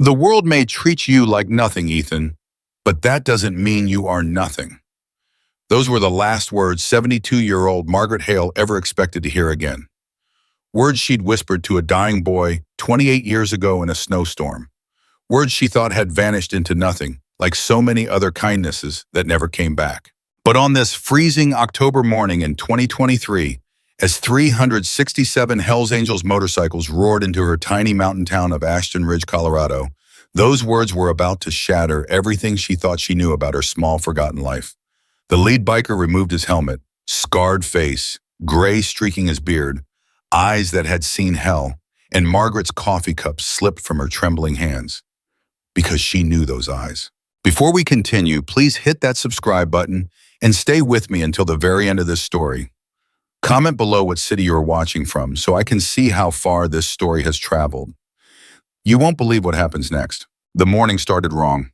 The world may treat you like nothing, Ethan, but that doesn't mean you are nothing. Those were the last words 72-year-old Margaret Hale ever expected to hear again. Words she'd whispered to a dying boy 28 years ago in a snowstorm. Words she thought had vanished into nothing, like so many other kindnesses that never came back. But on this freezing October morning in 2023, as 367 Hells Angels motorcycles roared into her tiny mountain town of Ashton Ridge, Colorado, those words were about to shatter everything she thought she knew about her small, forgotten life. The lead biker removed his helmet, scarred face, gray streaking his beard, eyes that had seen hell, and Margaret's coffee cup slipped from her trembling hands. Because she knew those eyes. Before we continue, please hit that subscribe button and stay with me until the very end of this story. Comment below what city you're watching from so I can see how far this story has traveled. You won't believe what happens next. The morning started wrong.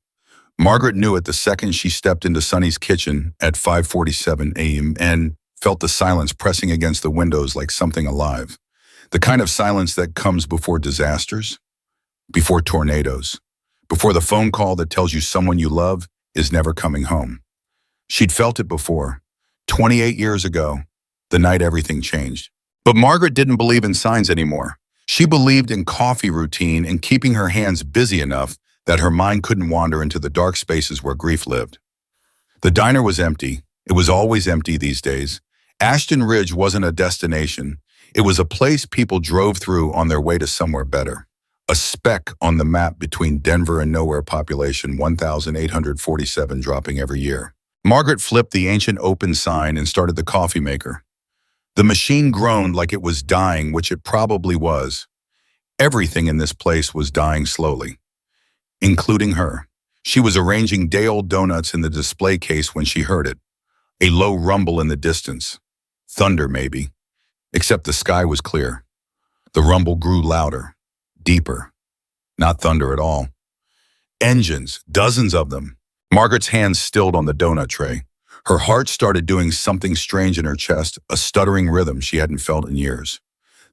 Margaret knew it the second she stepped into Sonny's kitchen at 5:47 a.m. and felt the silence pressing against the windows like something alive. The kind of silence that comes before disasters, before tornadoes, before the phone call that tells you someone you love is never coming home. She'd felt it before, 28 years ago, the night everything changed. But Margaret didn't believe in signs anymore. She believed in coffee routine and keeping her hands busy enough that her mind couldn't wander into the dark spaces where grief lived. The diner was empty. It was always empty these days. Ashton Ridge wasn't a destination. It was a place people drove through on their way to somewhere better. A speck on the map between Denver and nowhere population 1,847 dropping every year. Margaret flipped the ancient open sign and started the coffee maker. The machine groaned like it was dying, which it probably was. Everything in this place was dying slowly, including her. She was arranging day-old donuts in the display case when she heard it. A low rumble in the distance. Thunder, maybe. Except the sky was clear. The rumble grew louder, deeper. Not thunder at all. Engines, dozens of them. Margaret's hands stilled on the donut tray. Her heart started doing something strange in her chest, a stuttering rhythm she hadn't felt in years.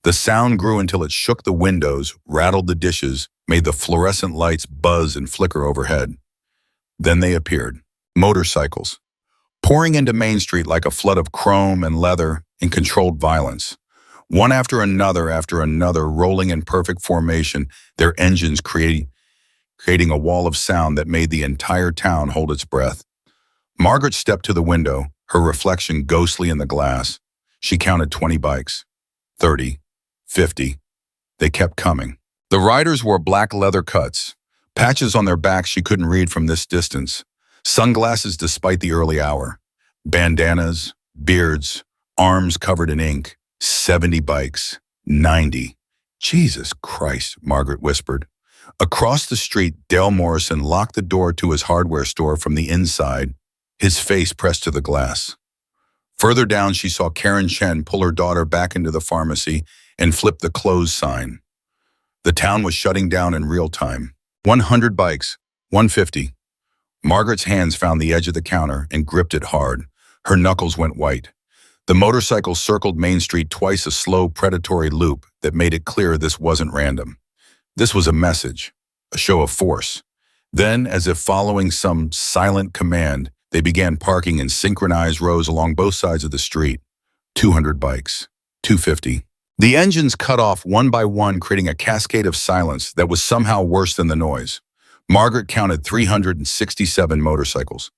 The sound grew until it shook the windows, rattled the dishes, made the fluorescent lights buzz and flicker overhead. Then they appeared. Motorcycles. Pouring into Main Street like a flood of chrome and leather in controlled violence. One after another, rolling in perfect formation, their engines creating a wall of sound that made the entire town hold its breath. Margaret stepped to the window, her reflection ghostly in the glass. She counted 20 bikes, 30, 50. They kept coming. The riders wore black leather cuts, patches on their backs she couldn't read from this distance, sunglasses despite the early hour, bandanas, beards, arms covered in ink. 70 bikes, 90. Jesus Christ, Margaret whispered. Across the street, Dale Morrison locked the door to his hardware store from the inside, his face pressed to the glass. Further down, she saw Karen Chen pull her daughter back into the pharmacy and flip the close sign. The town was shutting down in real time. 100 bikes, 150. Margaret's hands found the edge of the counter and gripped it hard. Her knuckles went white. The motorcycle circled Main Street twice, a slow, predatory loop that made it clear this wasn't random. This was a message, a show of force. Then, as if following some silent command, they began parking in synchronized rows along both sides of the street. 200 bikes, 250. The engines cut off one by one, creating a cascade of silence that was somehow worse than the noise. Margaret counted 367 motorcycles.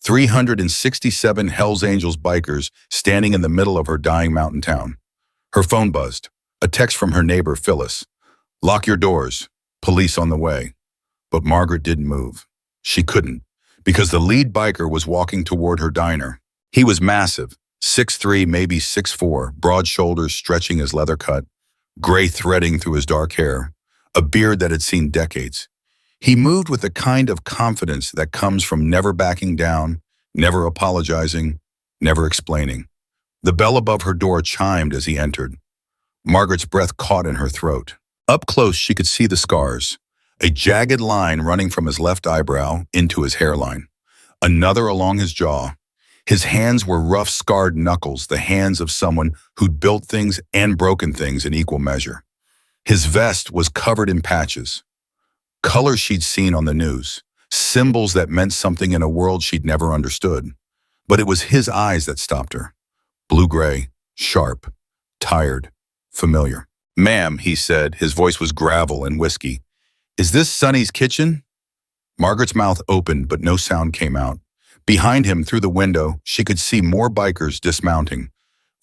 367 Hells Angels bikers standing in the middle of her dying mountain town. Her phone buzzed. A text from her neighbor, Phyllis. Lock your doors. Police on the way. But Margaret didn't move. She couldn't, because the lead biker was walking toward her diner. He was massive, 6'3", maybe 6'4", broad shoulders stretching his leather cut, gray threading through his dark hair, a beard that had seen decades. He moved with the kind of confidence that comes from never backing down, never apologizing, never explaining. The bell above her door chimed as he entered. Margaret's breath caught in her throat. Up close, she could see the scars, a jagged line running from his left eyebrow into his hairline, another along his jaw. His hands were rough, scarred knuckles, the hands of someone who'd built things and broken things in equal measure. His vest was covered in patches. colors she'd seen on the news, symbols that meant something in a world she'd never understood. But it was his eyes that stopped her. Blue-gray, sharp, tired, familiar. "Ma'am," he said, his voice was gravel and whiskey. "Is this Sonny's kitchen?" Margaret's mouth opened, but no sound came out. Behind him, through the window, she could see more bikers dismounting.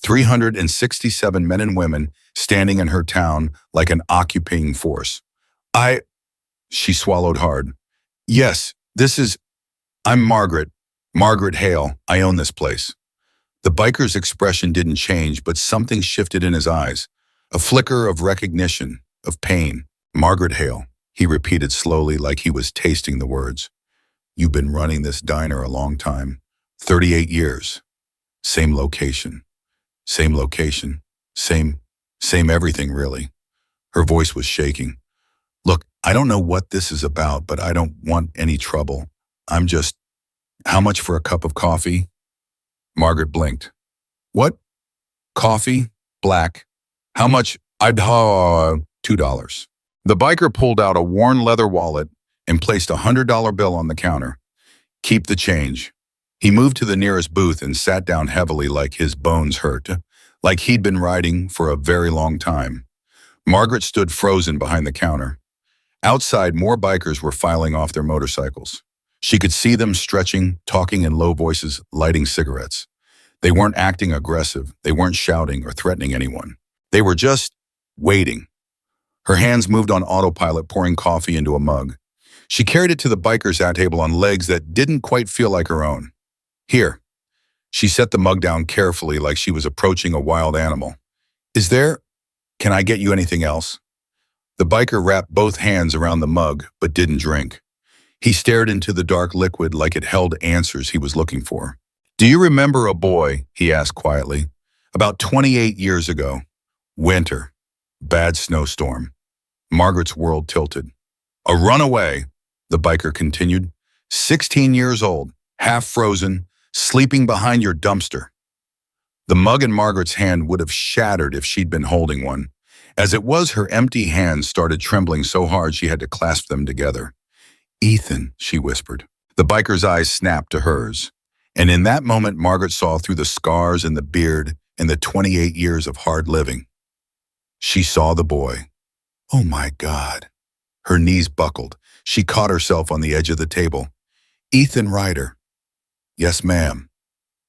367 men and women standing in her town like an occupying force. She swallowed hard. "Yes, I'm Margaret Hale. I own this place." The biker's expression didn't change, but something shifted in his eyes. A flicker of recognition, of pain. "Margaret Hale," he repeated slowly like he was tasting the words. "You've been running this diner a long time. 38 years. Same location. Same location. Same everything, really." Her voice was shaking. "Look, I don't know what this is about, but I don't want any trouble. How much for a cup of coffee?" Margaret blinked. "What? Coffee? Black? How much?" "I'd $2. The biker pulled out a worn leather wallet and placed a $100 bill on the counter. "Keep the change." He moved to the nearest booth and sat down heavily like his bones hurt, like he'd been riding for a very long time. Margaret stood frozen behind the counter. Outside, more bikers were filing off their motorcycles. She could see them stretching, talking in low voices, lighting cigarettes. They weren't acting aggressive. They weren't shouting or threatening anyone. They were just waiting. Her hands moved on autopilot, pouring coffee into a mug. She carried it to the biker's table on legs that didn't quite feel like her own. "Here." She set the mug down carefully like she was approaching a wild animal. Can I get you anything else?" The biker wrapped both hands around the mug, but didn't drink. He stared into the dark liquid like it held answers he was looking for. "Do you remember a boy?" he asked quietly. "About 28 years ago. Winter. Bad snowstorm." Margaret's world tilted. "A runaway," the biker continued. 16 years old, half frozen, sleeping behind your dumpster." The mug in Margaret's hand would have shattered if she'd been holding one. As it was, her empty hands started trembling so hard she had to clasp them together. "Ethan," she whispered. The biker's eyes snapped to hers. And in that moment, Margaret saw through the scars and the beard and the 28 years of hard living. She saw the boy. Oh my God. Her knees buckled. She caught herself on the edge of the table. "Ethan Ryder." "Yes, ma'am."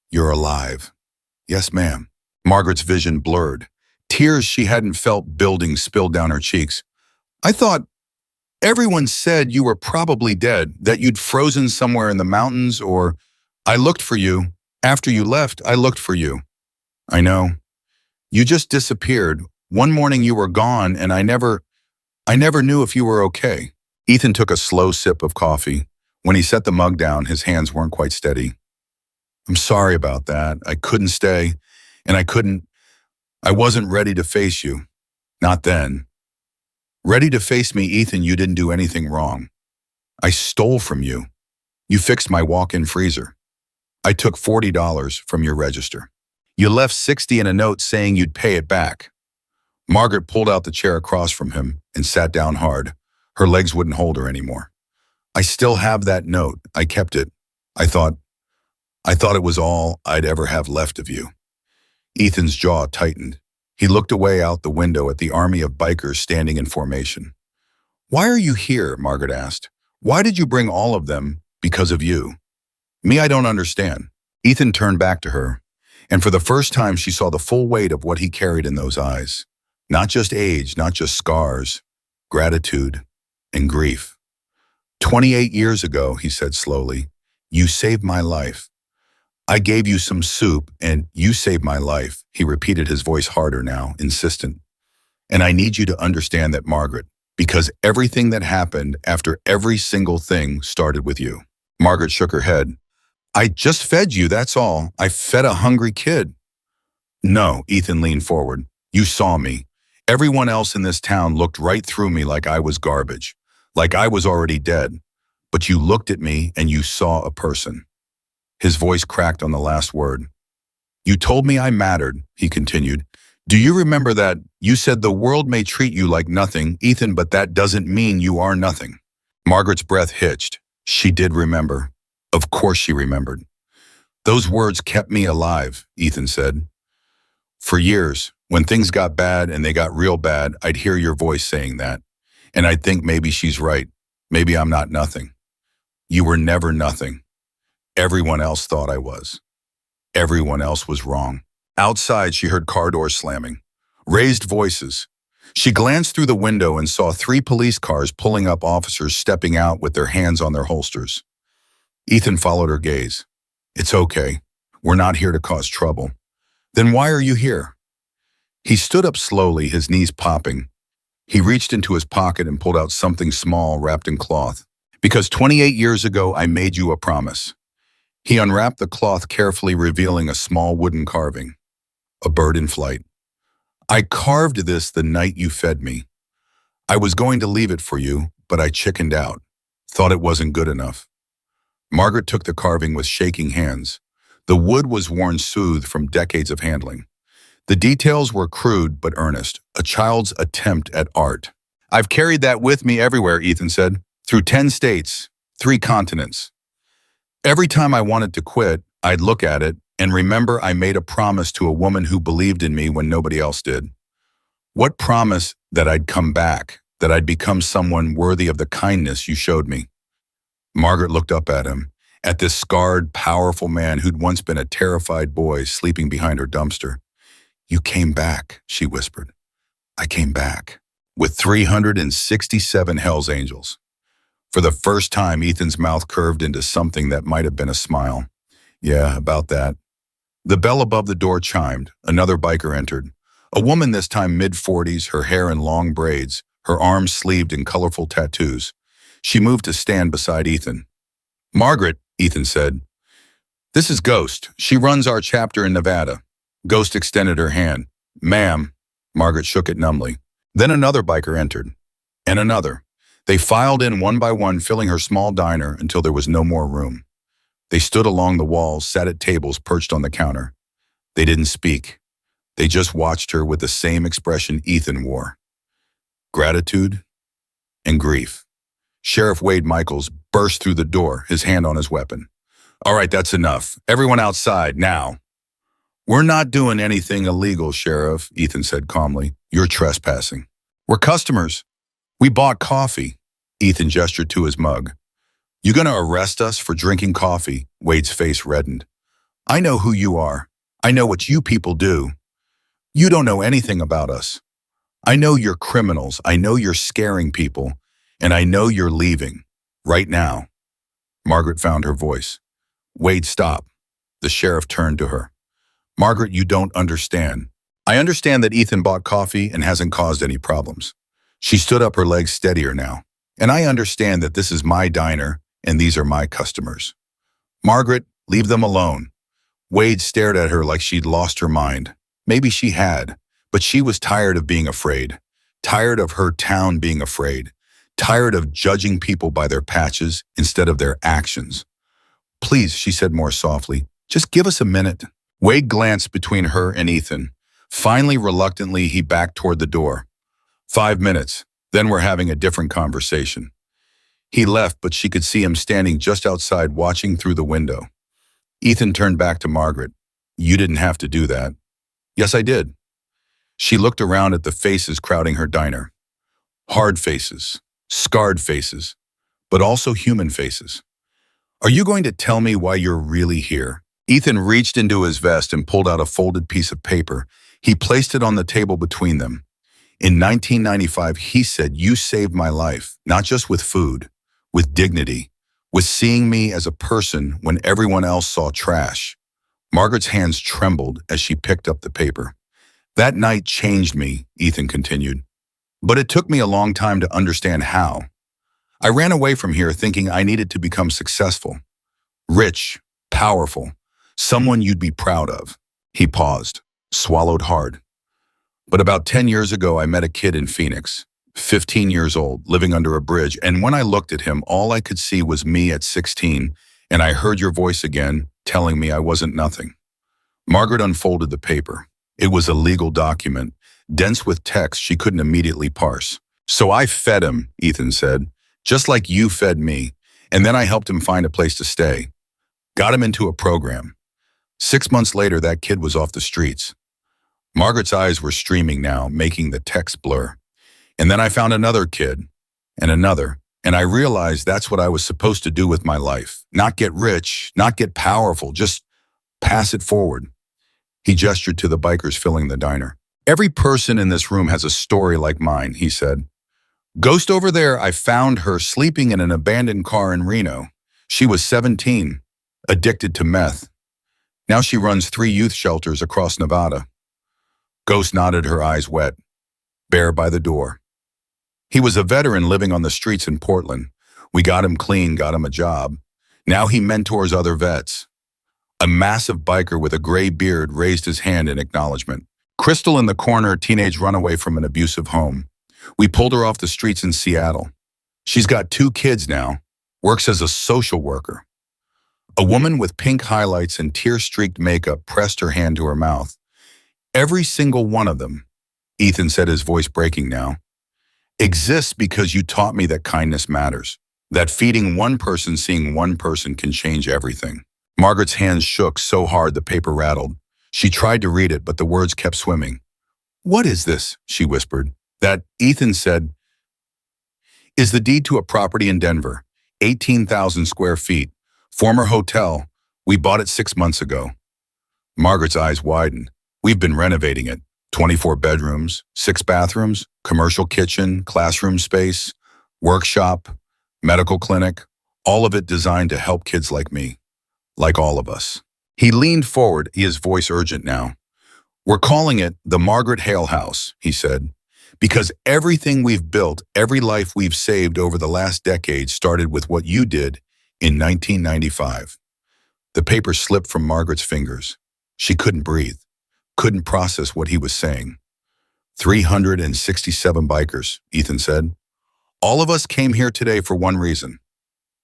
"You're alive." "Yes, ma'am." Margaret's vision blurred. Tears she hadn't felt building spilled down her cheeks. "I thought everyone said you were probably dead, that you'd frozen somewhere in the mountains, or I looked for you. After you left, I looked for you." "I know. You just disappeared. One morning you were gone, and I never knew if you were okay." Ethan took a slow sip of coffee. When he set the mug down, his hands weren't quite steady. "I'm sorry about that. I couldn't stay, and I wasn't ready to face you. Not then. Ready to face me, Ethan, you didn't do anything wrong. I stole from you. You fixed my walk-in freezer. I took $40 from your register. You left $60 in a note saying you'd pay it back." Margaret pulled out the chair across from him and sat down hard. Her legs wouldn't hold her anymore. "I still have that note. I kept it. I thought it was all I'd ever have left of you." Ethan's jaw tightened. He looked away out the window at the army of bikers standing in formation. "Why are you here?" Margaret asked. "Why did you bring all of them because of you?" "Me, I don't understand." Ethan turned back to her, and for the first time she saw the full weight of what he carried in those eyes. Not just age, not just scars, gratitude and grief. 28 years ago, he said slowly, "you saved my life. I gave you some soup, and you saved my life." He repeated, his voice harder now, insistent. "And I need you to understand that, Margaret, because everything that happened after every single thing started with you." Margaret shook her head. "I just fed you, that's all. I fed a hungry kid." "No," Ethan leaned forward. "You saw me. Everyone else in this town looked right through me like I was garbage, like I was already dead. But you looked at me and you saw a person." His voice cracked on the last word. "You told me I mattered," he continued. "Do you remember that? You said the world may treat you like nothing, Ethan, but that doesn't mean you are nothing. Margaret's breath hitched. She did remember. Of course she remembered. Those words kept me alive, Ethan said. For years, when things got bad and they got real bad, I'd hear your voice saying that. And I'd think maybe she's right. Maybe I'm not nothing. You were never nothing. Everyone else thought I was. Everyone else was wrong. Outside, she heard car doors slamming. Raised voices. She glanced through the window and saw 3 police cars pulling up, officers stepping out with their hands on their holsters. Ethan followed her gaze. It's okay. We're not here to cause trouble. Then why are you here? He stood up slowly, his knees popping. He reached into his pocket and pulled out something small wrapped in cloth. Because 28 years ago, I made you a promise. He unwrapped the cloth carefully, revealing a small wooden carving. A bird in flight. I carved this the night you fed me. I was going to leave it for you, but I chickened out. Thought it wasn't good enough. Margaret took the carving with shaking hands. The wood was worn smooth from decades of handling. The details were crude but earnest, a child's attempt at art. I've carried that with me everywhere, Ethan said. Through 10 states, 3 continents. Every time I wanted to quit, I'd look at it and remember I made a promise to a woman who believed in me when nobody else did. What promise? That I'd come back, that I'd become someone worthy of the kindness you showed me. Margaret looked up at him, at this scarred, powerful man who'd once been a terrified boy sleeping behind her dumpster. You came back, she whispered. I came back. With 367 Hell's Angels. For the first time, Ethan's mouth curved into something that might have been a smile. Yeah, about that. The bell above the door chimed. Another biker entered. A woman, this time mid-40s, her hair in long braids, her arms sleeved in colorful tattoos. She moved to stand beside Ethan. Margaret, Ethan said. This is Ghost. She runs our chapter in Nevada. Ghost extended her hand. Ma'am. Margaret shook it numbly. Then another biker entered. And another. They filed in one by one, filling her small diner until there was no more room. They stood along the walls, sat at tables perched on the counter. They didn't speak. They just watched her with the same expression Ethan wore. Gratitude and grief. Sheriff Wade Michaels burst through the door, his hand on his weapon. All right, that's enough. Everyone outside, now. We're not doing anything illegal, Sheriff, Ethan said calmly. You're trespassing. We're customers. We bought coffee. Ethan gestured to his mug. You gonna arrest us for drinking coffee? Wade's face reddened. I know who you are. I know what you people do. You don't know anything about us. I know you're criminals. I know you're scaring people. And I know you're leaving. Right now. Margaret found her voice. Wade, stop. The sheriff turned to her. Margaret, you don't understand. I understand that Ethan bought coffee and hasn't caused any problems. She stood up, her legs steadier now. And I understand that this is my diner and these are my customers. Margaret, leave them alone. Wade stared at her like she'd lost her mind. Maybe she had, but she was tired of being afraid. Tired of her town being afraid. Tired of judging people by their patches instead of their actions. Please, she said more softly, just give us a minute. Wade glanced between her and Ethan. Finally, reluctantly, he backed toward the door. 5 minutes, then we're having a different conversation. He left, but she could see him standing just outside watching through the window. Ethan turned back to Margaret. You didn't have to do that. Yes, I did. She looked around at the faces crowding her diner. Hard faces, scarred faces, but also human faces. Are you going to tell me why you're really here? Ethan reached into his vest and pulled out a folded piece of paper. He placed it on the table between them. In 1995, he said, you saved my life, not just with food, with dignity, with seeing me as a person when everyone else saw trash. Margaret's hands trembled as she picked up the paper. That night changed me, Ethan continued. But it took me a long time to understand how. I ran away from here thinking I needed to become successful, rich, powerful, someone you'd be proud of. He paused, swallowed hard. But about 10 years ago, I met a kid in Phoenix, 15 years old, living under a bridge, and when I looked at him, all I could see was me at 16, and I heard your voice again, telling me I wasn't nothing. Margaret unfolded the paper. It was a legal document, dense with text she couldn't immediately parse. So I fed him, Ethan said, just like you fed me. And then I helped him find a place to stay. Got him into a program. 6 months later, that kid was off the streets. Margaret's eyes were streaming now, making the text blur. And then I found another kid, and another, and I realized that's what I was supposed to do with my life. Not get rich, not get powerful, just pass it forward. He gestured to the bikers filling the diner. Every person in this room has a story like mine, he said. Ghost over there, I found her sleeping in an abandoned car in Reno. She was 17, addicted to meth. Now she runs 3 youth shelters across Nevada. Ghost nodded, her eyes wet. Bear by the door. He was a veteran living on the streets in Portland. We got him clean, got him a job. Now he mentors other vets. A massive biker with a gray beard raised his hand in acknowledgement. Crystal in the corner, teenage runaway from an abusive home. We pulled her off the streets in Seattle. She's got 2 kids now, works as a social worker. A woman with pink highlights and tear-streaked makeup pressed her hand to her mouth. Every single one of them, Ethan said, his voice breaking now, exists because you taught me that kindness matters, that feeding one person, seeing one person can change everything. Margaret's hands shook so hard the paper rattled. She tried to read it, but the words kept swimming. What is this? She whispered. That, Ethan said, is the deed to a property in Denver, 18,000 square feet, former hotel. We bought it 6 months ago. Margaret's eyes widened. We've been renovating it. 24 bedrooms, 6 bathrooms, commercial kitchen, classroom space, workshop, medical clinic, all of it designed to help kids like me, like all of us. He leaned forward, his voice urgent now. We're calling it the Margaret Hale House, he said, because everything we've built, every life we've saved over the last decade started with what you did in 1995. The paper slipped from Margaret's fingers. She couldn't breathe, couldn't process what he was saying. 367 bikers, Ethan said. All of us came here today for one reason,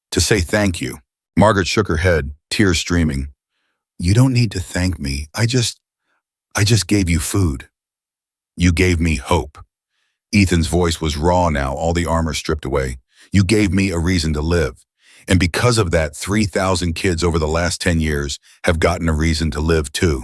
to say thank you. Margaret shook her head, tears streaming. You don't need to thank me. I just gave you food. You gave me hope. Ethan's voice was raw now, all the armor stripped away. You gave me a reason to live. And because of that, 3,000 kids over the last 10 years have gotten a reason to live too.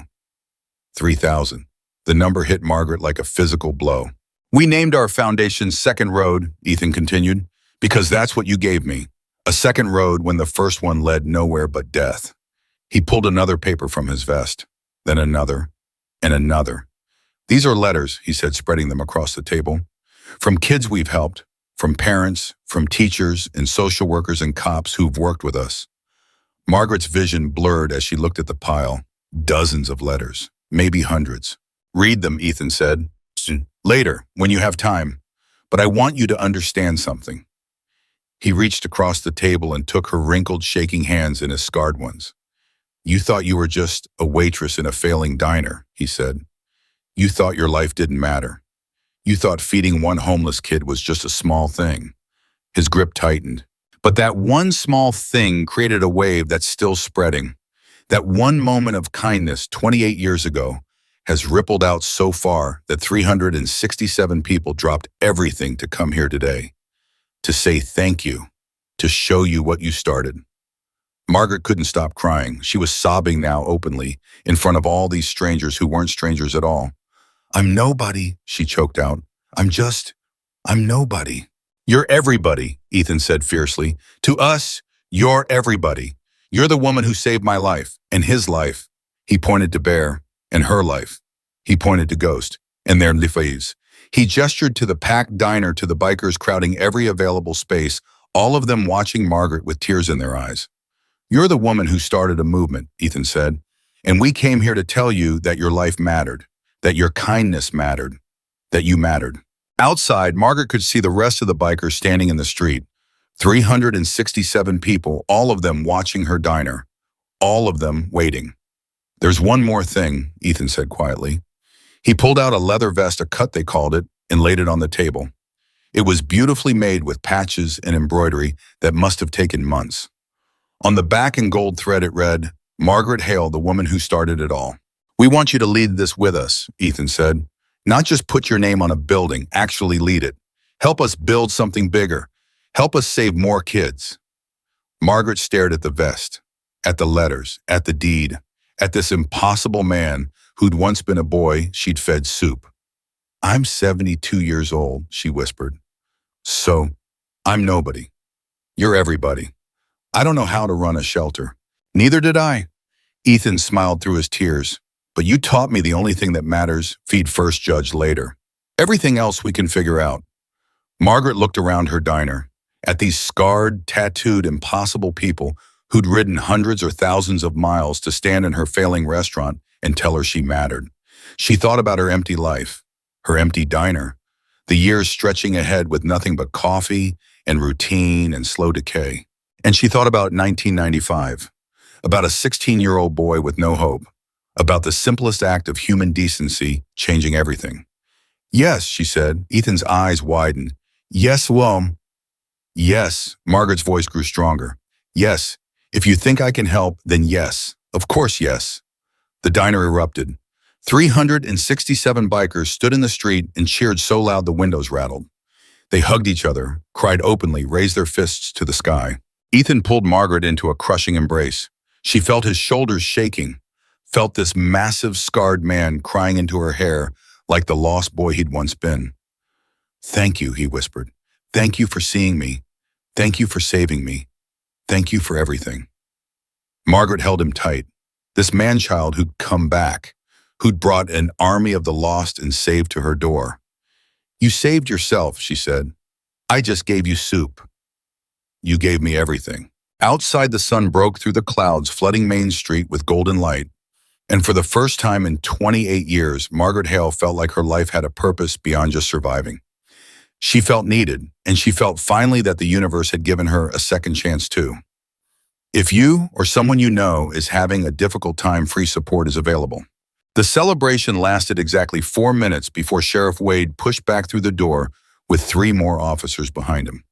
3,000. The number hit Margaret like a physical blow. We named our foundation Second Road, Ethan continued, because that's what you gave me. A second road when the first one led nowhere but death. He pulled another paper from his vest, then another, and another. These are letters, he said, spreading them across the table. From kids we've helped, from parents, from teachers and social workers and cops who've worked with us. Margaret's vision blurred as she looked at the pile. Dozens of letters, maybe hundreds. Read them, Ethan said. Later, when you have time. But I want you to understand something. He reached across the table and took her wrinkled, shaking hands in his scarred ones. You thought you were just a waitress in a failing diner, he said. You thought your life didn't matter. You thought feeding one homeless kid was just a small thing. His grip tightened. But that one small thing created a wave that's still spreading. That one moment of kindness 28 years ago has rippled out so far that 367 people dropped everything to come here today. To say thank you, to show you what you started. Margaret couldn't stop crying. She was sobbing now openly, in front of all these strangers who weren't strangers at all. I'm nobody, she choked out. I'm nobody. You're everybody, Ethan said fiercely. To us, you're everybody. You're the woman who saved my life, and his life. He pointed to Bear, and her life. He pointed to Ghost, and their lives. He gestured to the packed diner, to the bikers crowding every available space, all of them watching Margaret with tears in their eyes. You're the woman who started a movement, Ethan said, and we came here to tell you that your life mattered, that your kindness mattered, that you mattered. Outside, Margaret could see the rest of the bikers standing in the street, 367 people, all of them watching her diner, all of them waiting. There's one more thing, Ethan said quietly. He pulled out a leather vest, a cut they called it, and laid it on the table. It was beautifully made with patches and embroidery that must have taken months. On the back in gold thread it read, Margaret Hale, the woman who started it all. We want you to lead this with us, Ethan said. Not just put your name on a building, actually lead it. Help us build something bigger. Help us save more kids. Margaret stared at the vest, at the letters, at the deed, at this impossible man who'd once been a boy she'd fed soup. I'm 72 years old, she whispered. So, I'm nobody. You're everybody. I don't know how to run a shelter. Neither did I. Ethan smiled through his tears. But you taught me the only thing that matters, feed first, judge later. Everything else we can figure out. Margaret looked around her diner, at these scarred, tattooed, impossible people who'd ridden hundreds or thousands of miles to stand in her failing restaurant and tell her she mattered. She thought about her empty life, her empty diner, the years stretching ahead with nothing but coffee and routine and slow decay. And she thought about 1995, about a 16-year-old boy with no hope, about the simplest act of human decency changing everything. Yes, she said. Ethan's eyes widened. Yes, yes. Margaret's voice grew stronger. Yes, if you think I can help, then yes. Of course, yes. The diner erupted. 367 bikers stood in the street and cheered so loud the windows rattled. They hugged each other, cried openly, raised their fists to the sky. Ethan pulled Margaret into a crushing embrace. She felt his shoulders shaking, felt this massive, scarred man crying into her hair like the lost boy he'd once been. Thank you, he whispered. Thank you for seeing me. Thank you for saving me. Thank you for everything. Margaret held him tight. This man-child who'd come back, who'd brought an army of the lost and saved to her door. You saved yourself, she said. I just gave you soup. You gave me everything. Outside, the sun broke through the clouds, flooding Main Street with golden light. And for the first time in 28 years, Margaret Hale felt like her life had a purpose beyond just surviving. She felt needed, and she felt finally that the universe had given her a second chance too. If you or someone you know is having a difficult time, free support is available. The celebration lasted exactly 4 minutes before Sheriff Wade pushed back through the door with 3 more officers behind him.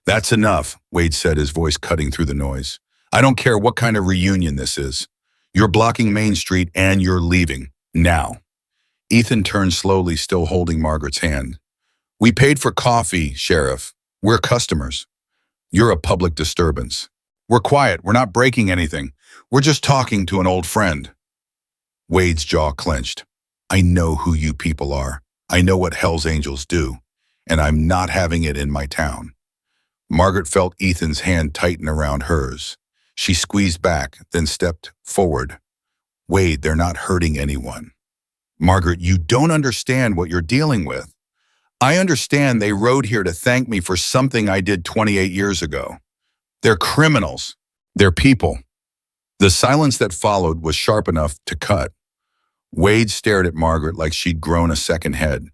That's enough, Wade said, his voice cutting through the noise. I don't care what kind of reunion this is. You're blocking Main Street and you're leaving. Now. Ethan turned slowly, still holding Margaret's hand. We paid for coffee, Sheriff. We're customers. You're a public disturbance. We're quiet. We're not breaking anything. We're just talking to an old friend. Wade's jaw clenched. I know who you people are. I know what Hell's Angels do. And I'm not having it in my town. Margaret felt Ethan's hand tighten around hers. She squeezed back, then stepped forward. Wade, they're not hurting anyone. Margaret, you don't understand what you're dealing with. I understand they rode here to thank me for something I did 28 years ago. They're criminals. They're people. The silence that followed was sharp enough to cut. Wade stared at Margaret like she'd grown a second head.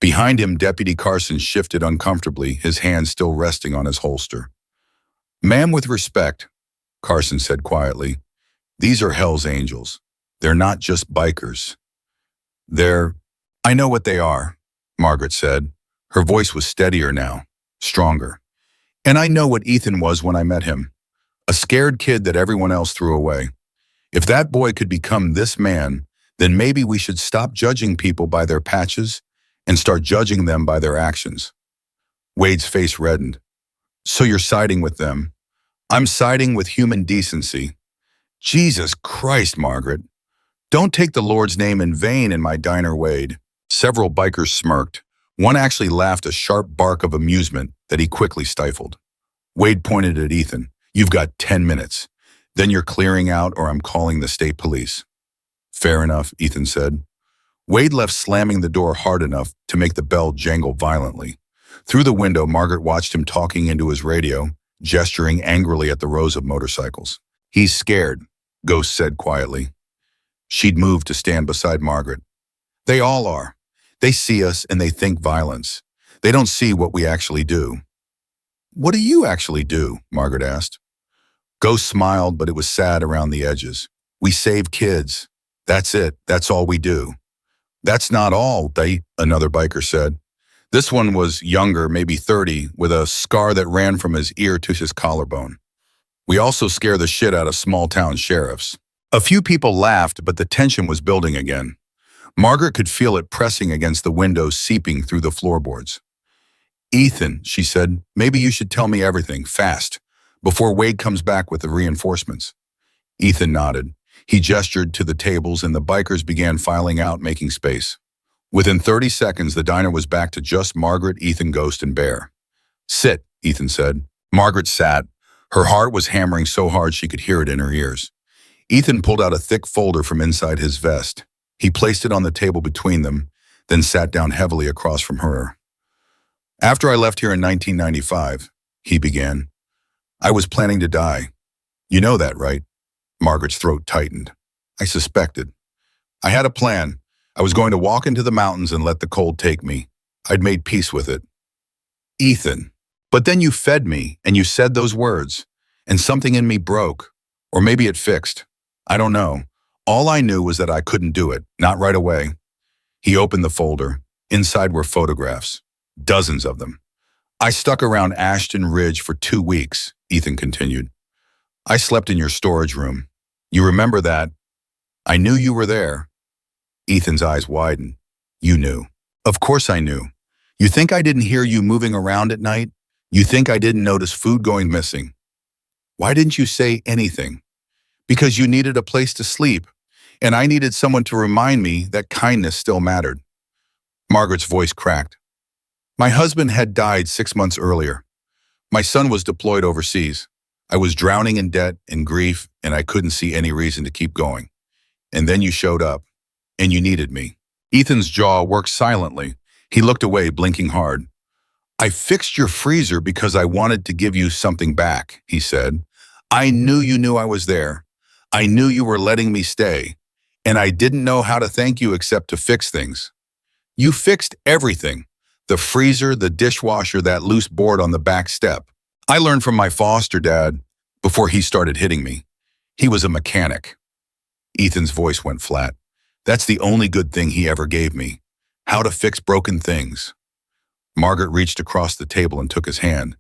Behind him, Deputy Carson shifted uncomfortably, his hand still resting on his holster. Ma'am, with respect, Carson said quietly, these are Hell's Angels. They're not just bikers. I know what they are, Margaret said. Her voice was steadier now, stronger. And I know what Ethan was when I met him. A scared kid that everyone else threw away. If that boy could become this man, then maybe we should stop judging people by their patches and start judging them by their actions. Wade's face reddened. So you're siding with them. I'm siding with human decency. Jesus Christ, Margaret. Don't take the Lord's name in vain in my diner, Wade. Several bikers smirked. One actually laughed a sharp bark of amusement that he quickly stifled. Wade pointed at Ethan. You've got 10 minutes. Then you're clearing out or I'm calling the state police. Fair enough, Ethan said. Wade left, slamming the door hard enough to make the bell jangle violently. Through the window, Margaret watched him talking into his radio, gesturing angrily at the rows of motorcycles. He's scared, Ghost said quietly. She'd moved to stand beside Margaret. They all are. They see us and they think violence. They don't see what we actually do. What do you actually do? Margaret asked. Ghost smiled, but it was sad around the edges. We save kids. That's it. That's all we do. That's not all, another biker said. This one was younger, maybe 30, with a scar that ran from his ear to his collarbone. We also scare the shit out of small-town sheriffs. A few people laughed, but the tension was building again. Margaret could feel it pressing against the windows, seeping through the floorboards. Ethan, she said, maybe you should tell me everything, fast, before Wade comes back with the reinforcements. Ethan nodded. He gestured to the tables and the bikers began filing out, making space. Within 30 seconds, the diner was back to just Margaret, Ethan, Ghost, and Bear. Sit, Ethan said. Margaret sat. Her heart was hammering so hard she could hear it in her ears. Ethan pulled out a thick folder from inside his vest. He placed it on the table between them, then sat down heavily across from her. After I left here in 1995, he began, I was planning to die. You know that, right? Margaret's throat tightened. I suspected. I had a plan. I was going to walk into the mountains and let the cold take me. I'd made peace with it. Ethan. But then you fed me and you said those words, and something in me broke, or maybe it fixed. I don't know. All I knew was that I couldn't do it, not right away. He opened the folder. Inside were photographs, dozens of them. I stuck around Ashton Ridge for 2 weeks, Ethan continued. I slept in your storage room. You remember that? I knew you were there. Ethan's eyes widened. You knew. Of course I knew. You think I didn't hear you moving around at night? You think I didn't notice food going missing? Why didn't you say anything? Because you needed a place to sleep, and I needed someone to remind me that kindness still mattered. Margaret's voice cracked. My husband had died 6 months earlier. My son was deployed overseas. I was drowning in debt and grief, and I couldn't see any reason to keep going. And then you showed up, and you needed me. Ethan's jaw worked silently. He looked away, blinking hard. I fixed your freezer because I wanted to give you something back, he said. I knew you knew I was there. I knew you were letting me stay, and I didn't know how to thank you except to fix things. You fixed everything. The freezer, the dishwasher, that loose board on the back step. I learned from my foster dad before he started hitting me. He was a mechanic. Ethan's voice went flat. That's the only good thing he ever gave me. How to fix broken things. Margaret reached across the table and took his hand.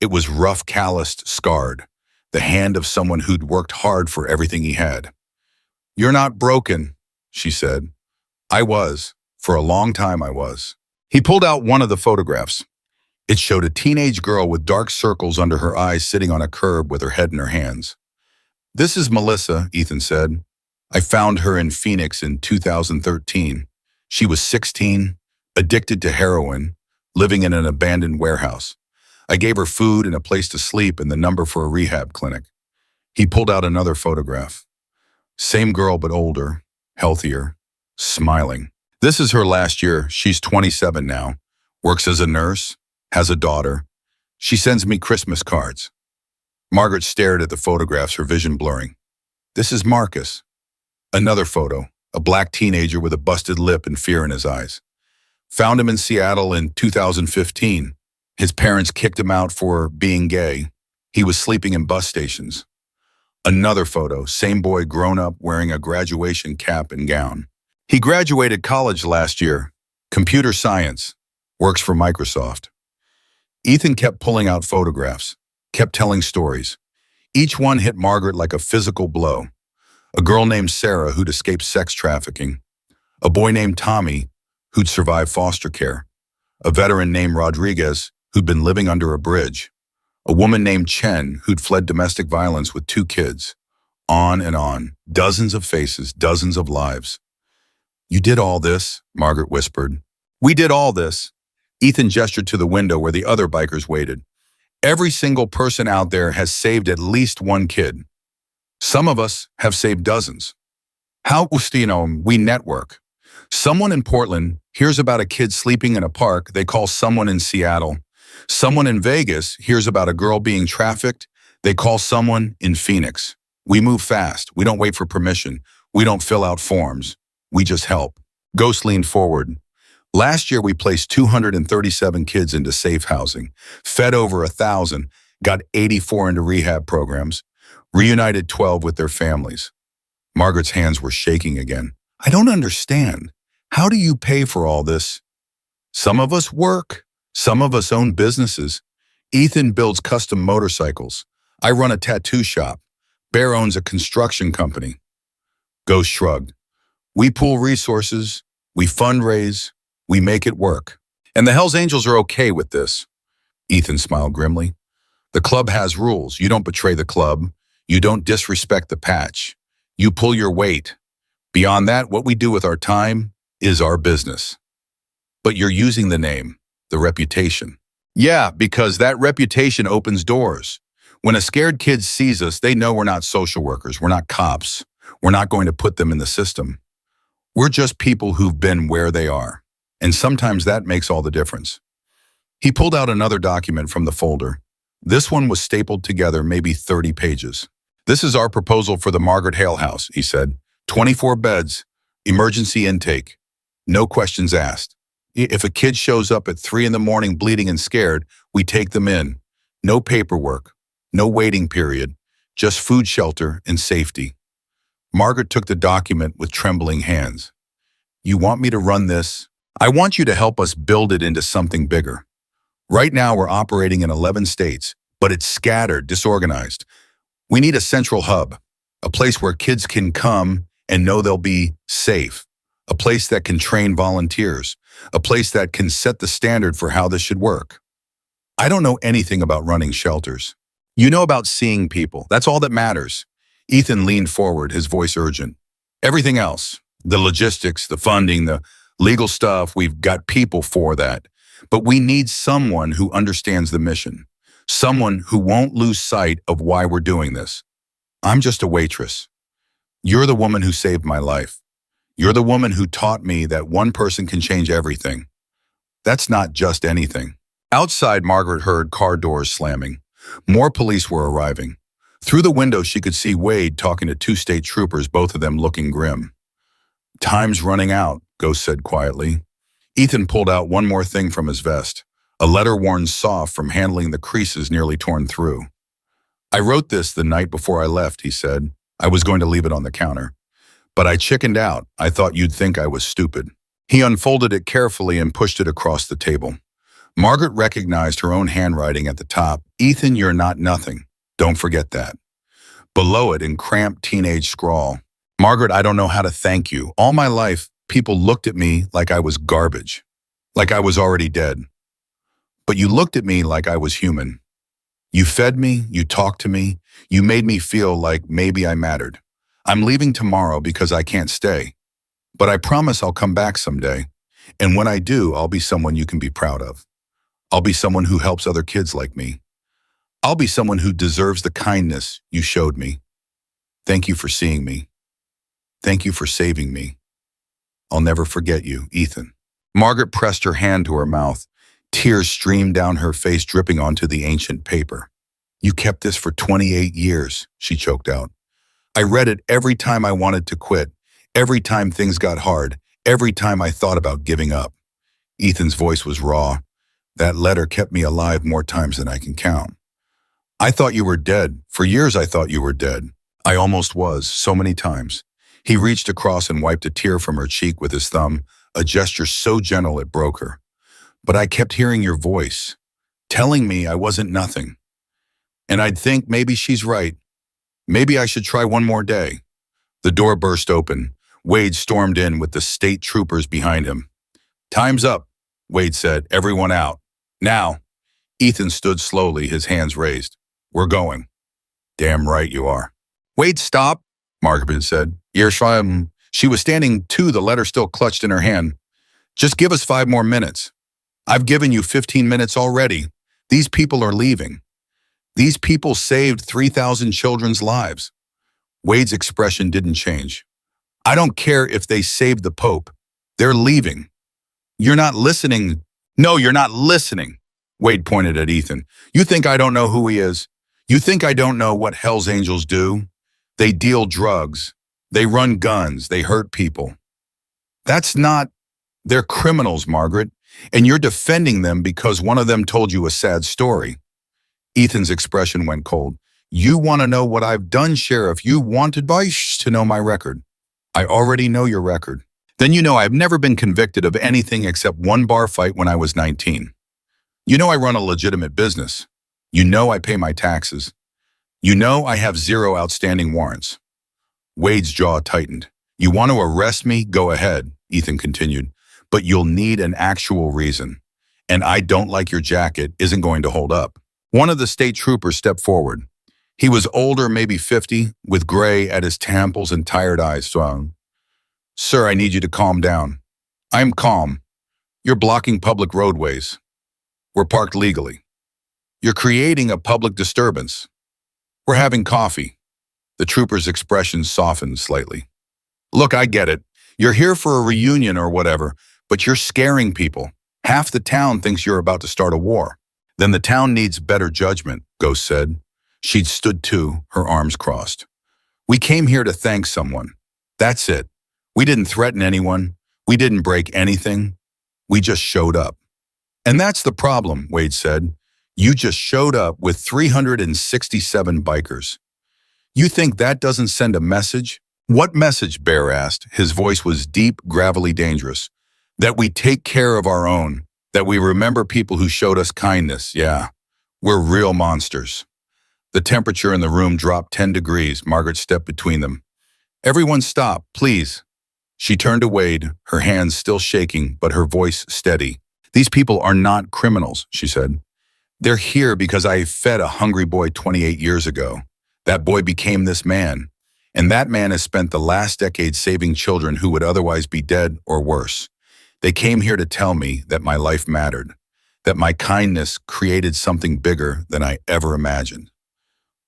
It was rough, calloused, scarred. The hand of someone who'd worked hard for everything he had. You're not broken, she said. I was. For a long time I was. He pulled out one of the photographs. It showed a teenage girl with dark circles under her eyes sitting on a curb with her head in her hands. This is Melissa, Ethan said. I found her in Phoenix in 2013. She was 16, addicted to heroin, living in an abandoned warehouse. I gave her food and a place to sleep and the number for a rehab clinic. He pulled out another photograph. Same girl but older, healthier, smiling. This is her last year. She's 27 now, works as a nurse, has a daughter. She sends me Christmas cards. Margaret stared at the photographs, her vision blurring. This is Marcus. Another photo, a black teenager with a busted lip and fear in his eyes. Found him in Seattle in 2015. His parents kicked him out for being gay. He was sleeping in bus stations. Another photo, same boy grown up wearing a graduation cap and gown. He graduated college last year, computer science, works for Microsoft. Ethan kept pulling out photographs, kept telling stories. Each one hit Margaret like a physical blow. A girl named Sarah who'd escaped sex trafficking. A boy named Tommy who'd survived foster care. A veteran named Rodriguez who'd been living under a bridge. A woman named Chen who'd fled domestic violence with 2 kids. On and on. Dozens of faces, dozens of lives. You did all this, Margaret whispered. We did all this. Ethan gestured to the window where the other bikers waited. Every single person out there has saved at least one kid. Some of us have saved dozens. How, we network. Someone in Portland hears about a kid sleeping in a park, they call someone in Seattle. Someone in Vegas hears about a girl being trafficked, they call someone in Phoenix. We move fast. We don't wait for permission. We don't fill out forms. We just help. Ghost leaned forward. Last year, we placed 237 kids into safe housing, fed over 1,000, got 84 into rehab programs, reunited 12 with their families. Margaret's hands were shaking again. I don't understand. How do you pay for all this? Some of us work. Some of us own businesses. Ethan builds custom motorcycles. I run a tattoo shop. Bear owns a construction company. Ghost shrugged. We pool resources. We fundraise. We make it work. And the Hells Angels are okay with this. Ethan smiled grimly. The club has rules. You don't betray the club. You don't disrespect the patch. You pull your weight. Beyond that, what we do with our time is our business. But you're using the name, the reputation. Yeah, because that reputation opens doors. When a scared kid sees us, they know we're not social workers. We're not cops. We're not going to put them in the system. We're just people who've been where they are. And sometimes that makes all the difference. He pulled out another document from the folder. This one was stapled together, maybe 30 pages. This is our proposal for the Margaret Hale house, he said. 24 beds, emergency intake, no questions asked. If a kid shows up at 3 in the morning bleeding and scared, we take them in. No paperwork, no waiting period, just food, shelter, and safety. Margaret took the document with trembling hands. You want me to run this? I want you to help us build it into something bigger. Right now we're operating in 11 states, but it's scattered, disorganized. We need a central hub, a place where kids can come and know they'll be safe, a place that can train volunteers, a place that can set the standard for how this should work. I don't know anything about running shelters. You know about seeing people. That's all that matters. Ethan leaned forward, his voice urgent. Everything else, the logistics, the funding, the legal stuff, we've got people for that. But we need someone who understands the mission, someone who won't lose sight of why we're doing this. I'm just a waitress. You're the woman who saved my life. You're the woman who taught me that one person can change everything. That's not just anything. Outside, Margaret heard car doors slamming. More police were arriving. Through the window, she could see Wade talking to 2 state troopers, both of them looking grim. Time's running out, Ghost said quietly. Ethan pulled out one more thing from his vest, a letter worn soft from handling the creases nearly torn through. I wrote this the night before I left, he said. I was going to leave it on the counter. But I chickened out. I thought you'd think I was stupid. He unfolded it carefully and pushed it across the table. Margaret recognized her own handwriting at the top. Ethan, you're not nothing. Don't forget that. Below it, in cramped teenage scrawl, Margaret, I don't know how to thank you. All my life, people looked at me like I was garbage, like I was already dead. But you looked at me like I was human. You fed me, you talked to me, you made me feel like maybe I mattered. I'm leaving tomorrow because I can't stay. But I promise I'll come back someday. And when I do, I'll be someone you can be proud of. I'll be someone who helps other kids like me. I'll be someone who deserves the kindness you showed me. Thank you for seeing me. Thank you for saving me. I'll never forget you, Ethan. Margaret pressed her hand to her mouth. Tears streamed down her face, dripping onto the ancient paper. You kept this for 28 years, she choked out. I read it every time I wanted to quit, every time things got hard, every time I thought about giving up. Ethan's voice was raw. That letter kept me alive more times than I can count. I thought you were dead. For years I thought you were dead. I almost was, so many times. He reached across and wiped a tear from her cheek with his thumb, a gesture so gentle it broke her. But I kept hearing your voice, telling me I wasn't nothing. And I'd think maybe she's right. Maybe I should try one more day. The door burst open. Wade stormed in with the state troopers behind him. Time's up, Wade said. Everyone out. Now. Ethan stood slowly, his hands raised. We're going. Damn right you are. Wade, stop, Margaret said. She was standing too, the letter still clutched in her hand. Just give us 5 more minutes. I've given you 15 minutes already. These people are leaving. These people saved 3,000 children's lives. Wade's expression didn't change. I don't care if they saved the Pope. They're leaving. You're not listening. No, you're not listening. Wade pointed at Ethan. You think I don't know who he is? You think I don't know what Hell's Angels do? They deal drugs. They run guns. They hurt people. They're criminals, Margaret. And you're defending them because one of them told you a sad story. Ethan's expression went cold. You want to know what I've done, Sheriff. You wanted to know my record. I already know your record. Then you know I've never been convicted of anything except one bar fight when I was 19. You know I run a legitimate business. You know I pay my taxes. You know I have 0 outstanding warrants. Wade's jaw tightened. You want to arrest me? Go ahead, Ethan continued. But you'll need an actual reason. and I don't like your jacket isn't going to hold up. One of the state troopers stepped forward. He was older, maybe 50, with gray at his temples and tired eyes swung. Sir, I need you to calm down. I'm calm. You're blocking public roadways. We're parked legally. You're creating a public disturbance. We're having coffee. The trooper's expression softened slightly. Look, I get it. You're here for a reunion or whatever, but you're scaring people. Half the town thinks you're about to start a war. Then the town needs better judgment, Ghost said. She'd stood too, her arms crossed. We came here to thank someone. That's it. We didn't threaten anyone. We didn't break anything. We just showed up. And that's the problem, Wade said. You just showed up with 367 bikers. You think that doesn't send a message? What message? Bear asked. His voice was deep, gravelly dangerous. That we take care of our own. That we remember people who showed us kindness. Yeah, we're real monsters. The temperature in the room dropped 10 degrees. Margaret stepped between them. Everyone stop, please. She turned to Wade, her hands still shaking, but her voice steady. These people are not criminals, she said. They're here because I fed a hungry boy 28 years ago. That boy became this man. And that man has spent the last decade saving children who would otherwise be dead or worse. They came here to tell me that my life mattered, that my kindness created something bigger than I ever imagined.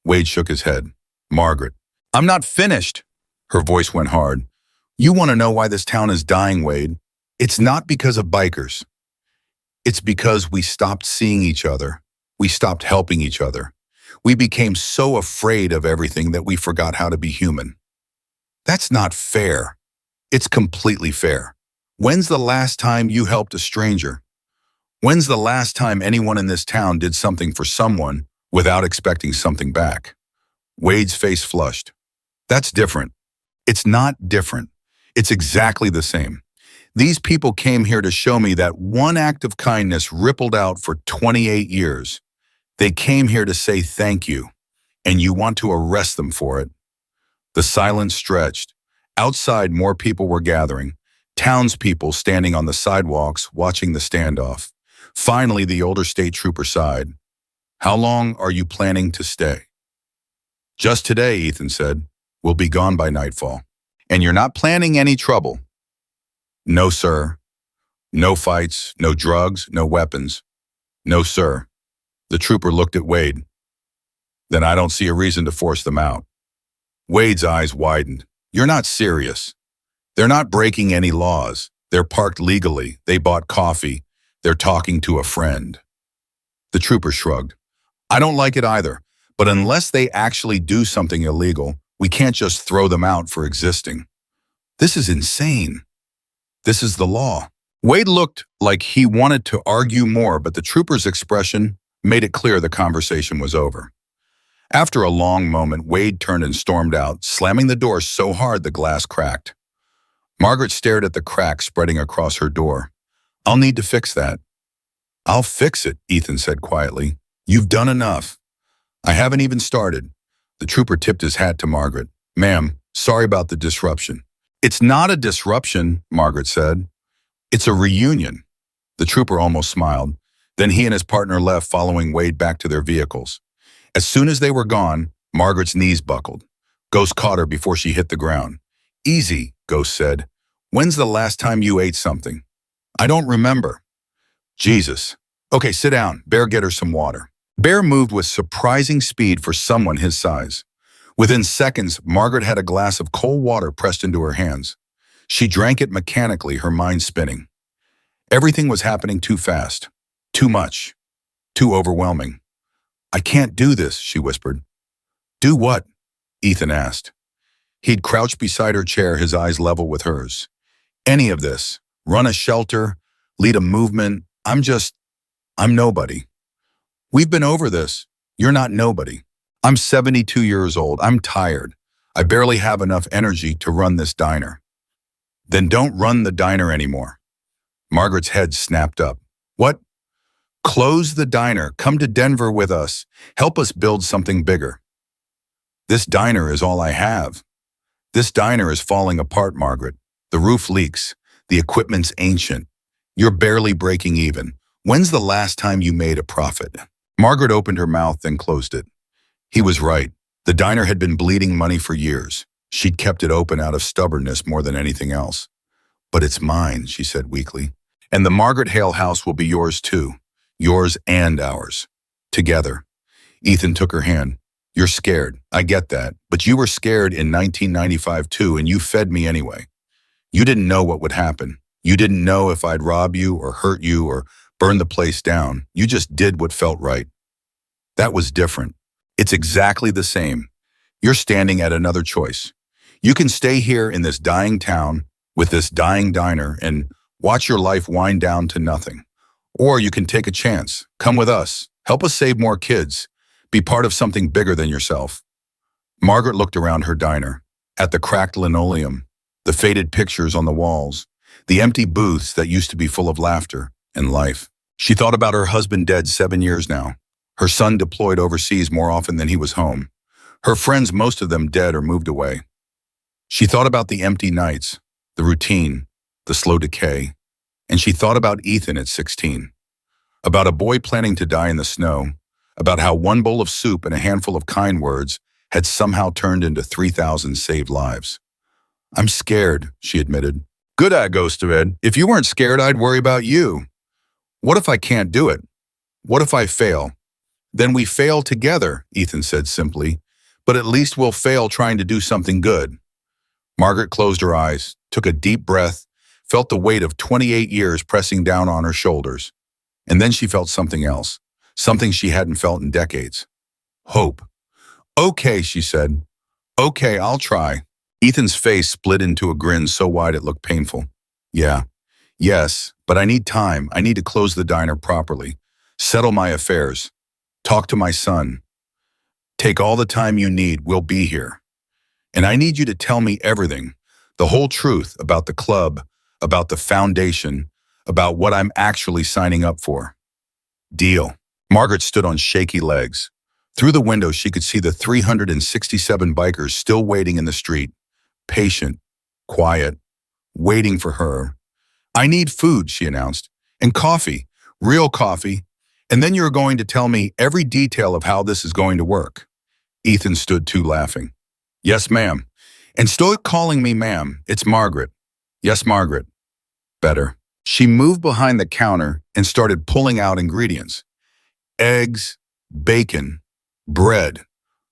Wade shook his head. Margaret, I'm not finished. Her voice went hard. You want to know why this town is dying, Wade? It's not because of bikers. It's because we stopped seeing each other. We stopped helping each other. We became so afraid of everything that we forgot how to be human. That's not fair. It's completely fair. When's the last time you helped a stranger? When's the last time anyone in this town did something for someone without expecting something back? Wade's face flushed. That's different. It's not different. It's exactly the same. These people came here to show me that one act of kindness rippled out for 28 years. They came here to say thank you, and you want to arrest them for it. The silence stretched. Outside, more people were gathering. Townspeople standing on the sidewalks, watching the standoff. Finally, the older state trooper sighed. How long are you planning to stay? Just today, Ethan said. We'll be gone by nightfall. And you're not planning any trouble? No, sir. No fights, no drugs, no weapons. No, sir. The trooper looked at Wade. Then I don't see a reason to force them out. Wade's eyes widened. You're not serious. They're not breaking any laws. They're parked legally. They bought coffee. They're talking to a friend. The trooper shrugged. I don't like it either, but unless they actually do something illegal, we can't just throw them out for existing. This is insane. This is the law. Wade looked like he wanted to argue more, but the trooper's expression made it clear the conversation was over. After a long moment, Wade turned and stormed out, slamming the door so hard the glass cracked. Margaret stared at the crack spreading across her door. I'll need to fix that. I'll fix it, Ethan said quietly. You've done enough. I haven't even started. The trooper tipped his hat to Margaret. Ma'am, sorry about the disruption. It's not a disruption, Margaret said. It's a reunion. The trooper almost smiled. Then he and his partner left, following Wade back to their vehicles. As soon as they were gone, Margaret's knees buckled. Ghost caught her before she hit the ground. Easy, Ghost said. When's the last time you ate something? I don't remember. Jesus. Okay, sit down. Bear, get her some water. Bear moved with surprising speed for someone his size. Within seconds, Margaret had a glass of cold water pressed into her hands. She drank it mechanically, her mind spinning. Everything was happening too fast. Too much. Too overwhelming. I can't do this, she whispered. Do what? Ethan asked. He'd crouched beside her chair, his eyes level with hers. Any of this. Run a shelter, lead a movement. I'm nobody. We've been over this. You're not nobody. I'm 72 years old. I'm tired. I barely have enough energy to run this diner. Then don't run the diner anymore. Margaret's head snapped up. What? Close the diner. Come to Denver with us. Help us build something bigger. This diner is all I have. This diner is falling apart, Margaret. The roof leaks. The equipment's ancient. You're barely breaking even. When's the last time you made a profit? Margaret opened her mouth, then closed it. He was right. The diner had been bleeding money for years. She'd kept it open out of stubbornness more than anything else. But it's mine, she said weakly. And the Margaret Hale house will be yours too. Yours and ours. Together. Ethan took her hand. You're scared. I get that. But you were scared in 1995 too, and you fed me anyway. You didn't know what would happen. You didn't know if I'd rob you or hurt you or burn the place down. You just did what felt right. That was different. It's exactly the same. You're standing at another choice. You can stay here in this dying town with this dying diner and watch your life wind down to nothing. Or you can take a chance. Come with us. Help us save more kids. Be part of something bigger than yourself. Margaret looked around her diner, at the cracked linoleum, the faded pictures on the walls, the empty booths that used to be full of laughter and life. She thought about her husband dead 7 years now, her son deployed overseas more often than he was home, her friends, most of them dead or moved away. She thought about the empty nights, the routine, the slow decay, and she thought about Ethan at 16, about a boy planning to die in the snow, about how one bowl of soup and a handful of kind words had somehow turned into 3,000 saved lives. I'm scared, she admitted. Good, Ed. If you weren't scared, I'd worry about you. What if I can't do it? What if I fail? Then we fail together, Ethan said simply, but at least we'll fail trying to do something good. Margaret closed her eyes, took a deep breath, felt the weight of 28 years pressing down on her shoulders. And then she felt something else, something she hadn't felt in decades. Hope. Okay, she said. Okay, I'll try. Ethan's face split into a grin so wide it looked painful. Yeah. Yes, but I need time. I need to close the diner properly. Settle my affairs. Talk to my son. Take all the time you need. We'll be here. And I need you to tell me everything, the whole truth about the club, about the foundation, about what I'm actually signing up for. Deal. Margaret stood on shaky legs. Through the window, she could see the 367 bikers still waiting in the street, patient, quiet, waiting for her. I need food, she announced, and coffee, real coffee, and then you're going to tell me every detail of how this is going to work. Ethan stood too, laughing. Yes, ma'am. And stop calling me ma'am. It's Margaret. Yes, Margaret. Better. She moved behind the counter and started pulling out ingredients. Eggs, bacon, bread.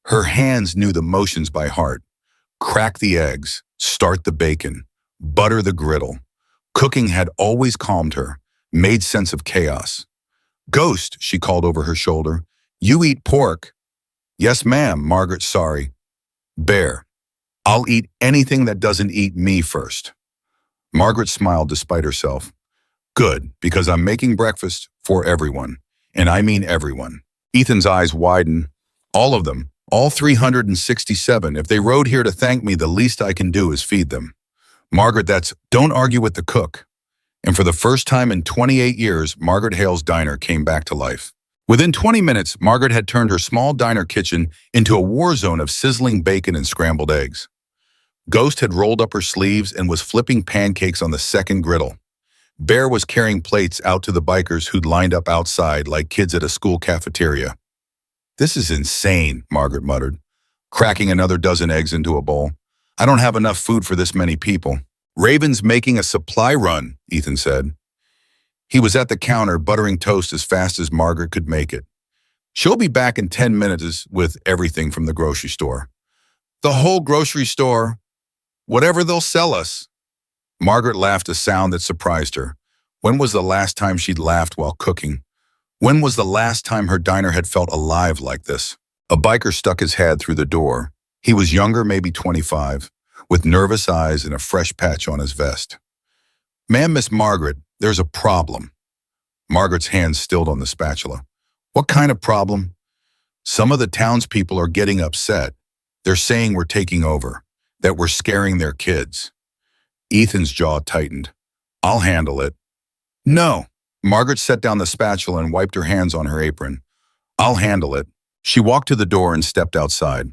Her hands knew the motions by heart. Crack the eggs, start the bacon, butter the griddle. Cooking had always calmed her, made sense of chaos. Ghost, she called over her shoulder. You eat pork. Yes, ma'am, Margaret, sorry. Bear. I'll eat anything that doesn't eat me first. Margaret smiled despite herself. Good, because I'm making breakfast for everyone. And I mean everyone. Ethan's eyes widened. All of them. All 367. If they rode here to thank me, the least I can do is feed them. Margaret, don't argue with the cook. And for the first time in 28 years, Margaret Hale's diner came back to life. Within 20 minutes, Margaret had turned her small diner kitchen into a war zone of sizzling bacon and scrambled eggs. Ghost had rolled up her sleeves and was flipping pancakes on the second griddle. Bear was carrying plates out to the bikers who'd lined up outside like kids at a school cafeteria. This is insane, Margaret muttered, cracking another dozen eggs into a bowl. I don't have enough food for this many people. Raven's making a supply run, Ethan said. He was at the counter buttering toast as fast as Margaret could make it. She'll be back in 10 minutes with everything from the grocery store. The whole grocery store, whatever they'll sell us. Margaret laughed, a sound that surprised her. When was the last time she'd laughed while cooking? When was the last time her diner had felt alive like this? A biker stuck his head through the door. He was younger, maybe 25, with nervous eyes and a fresh patch on his vest. Ma'am, Miss Margaret, there's a problem. Margaret's hand stilled on the spatula. What kind of problem? Some of the townspeople are getting upset. They're saying we're taking over, that we're scaring their kids. Ethan's jaw tightened. I'll handle it. No. Margaret set down the spatula and wiped her hands on her apron. I'll handle it. She walked to the door and stepped outside.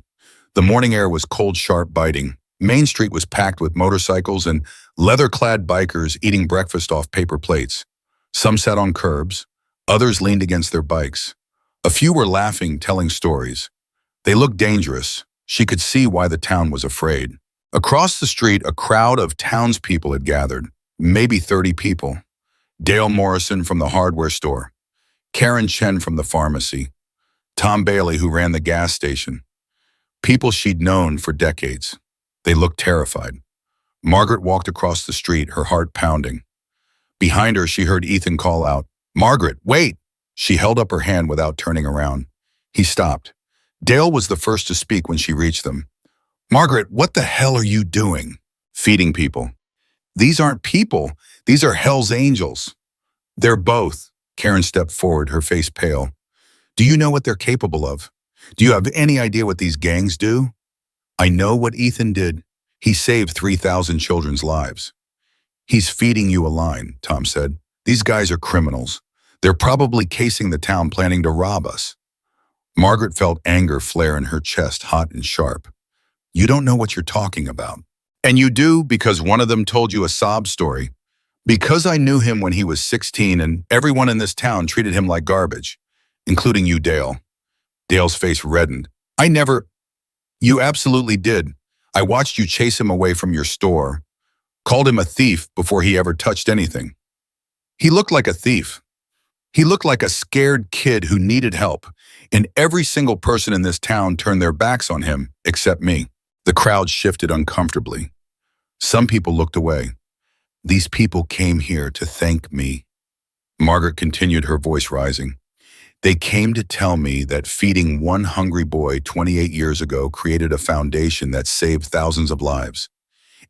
The morning air was cold, sharp, biting. Main Street was packed with motorcycles and leather-clad bikers eating breakfast off paper plates. Some sat on curbs, Others leaned against their bikes. A few were laughing, telling stories. They looked dangerous. She could see why the town was afraid. Across the street, a crowd of townspeople had gathered, maybe 30 people. Dale Morrison from the hardware store, Karen Chen from the pharmacy, Tom Bailey who ran the gas station. People she'd known for decades. They looked terrified. Margaret walked across the street, her heart pounding. Behind her, she heard Ethan call out, "Margaret, wait!" She held up her hand without turning around. He stopped. Dale was the first to speak when she reached them. "Margaret, what the hell are you doing?" "Feeding people." "These aren't people. These are Hell's Angels." "They're both." Karen stepped forward, her face pale. "Do you know what they're capable of? Do you have any idea what these gangs do?" "I know what Ethan did. He saved 3,000 children's lives." "He's feeding you a line," Tom said. "These guys are criminals. They're probably casing the town, planning to rob us." Margaret felt anger flare in her chest, hot and sharp. "You don't know what you're talking about." "And you do because one of them told you a sob story. Because I knew him when he was 16 and everyone in this town treated him like garbage, including you, Dale." Dale's face reddened. "I never—" "You absolutely did. I watched you chase him away from your store. Called him a thief before he ever touched anything." "He looked like a thief. He looked like a scared kid who needed help, and every single person in this town turned their backs on him, except me." The crowd shifted uncomfortably. Some people looked away. "These people came here to thank me." Margaret continued, her voice rising. "They came to tell me that feeding one hungry boy 28 years ago created a foundation that saved thousands of lives.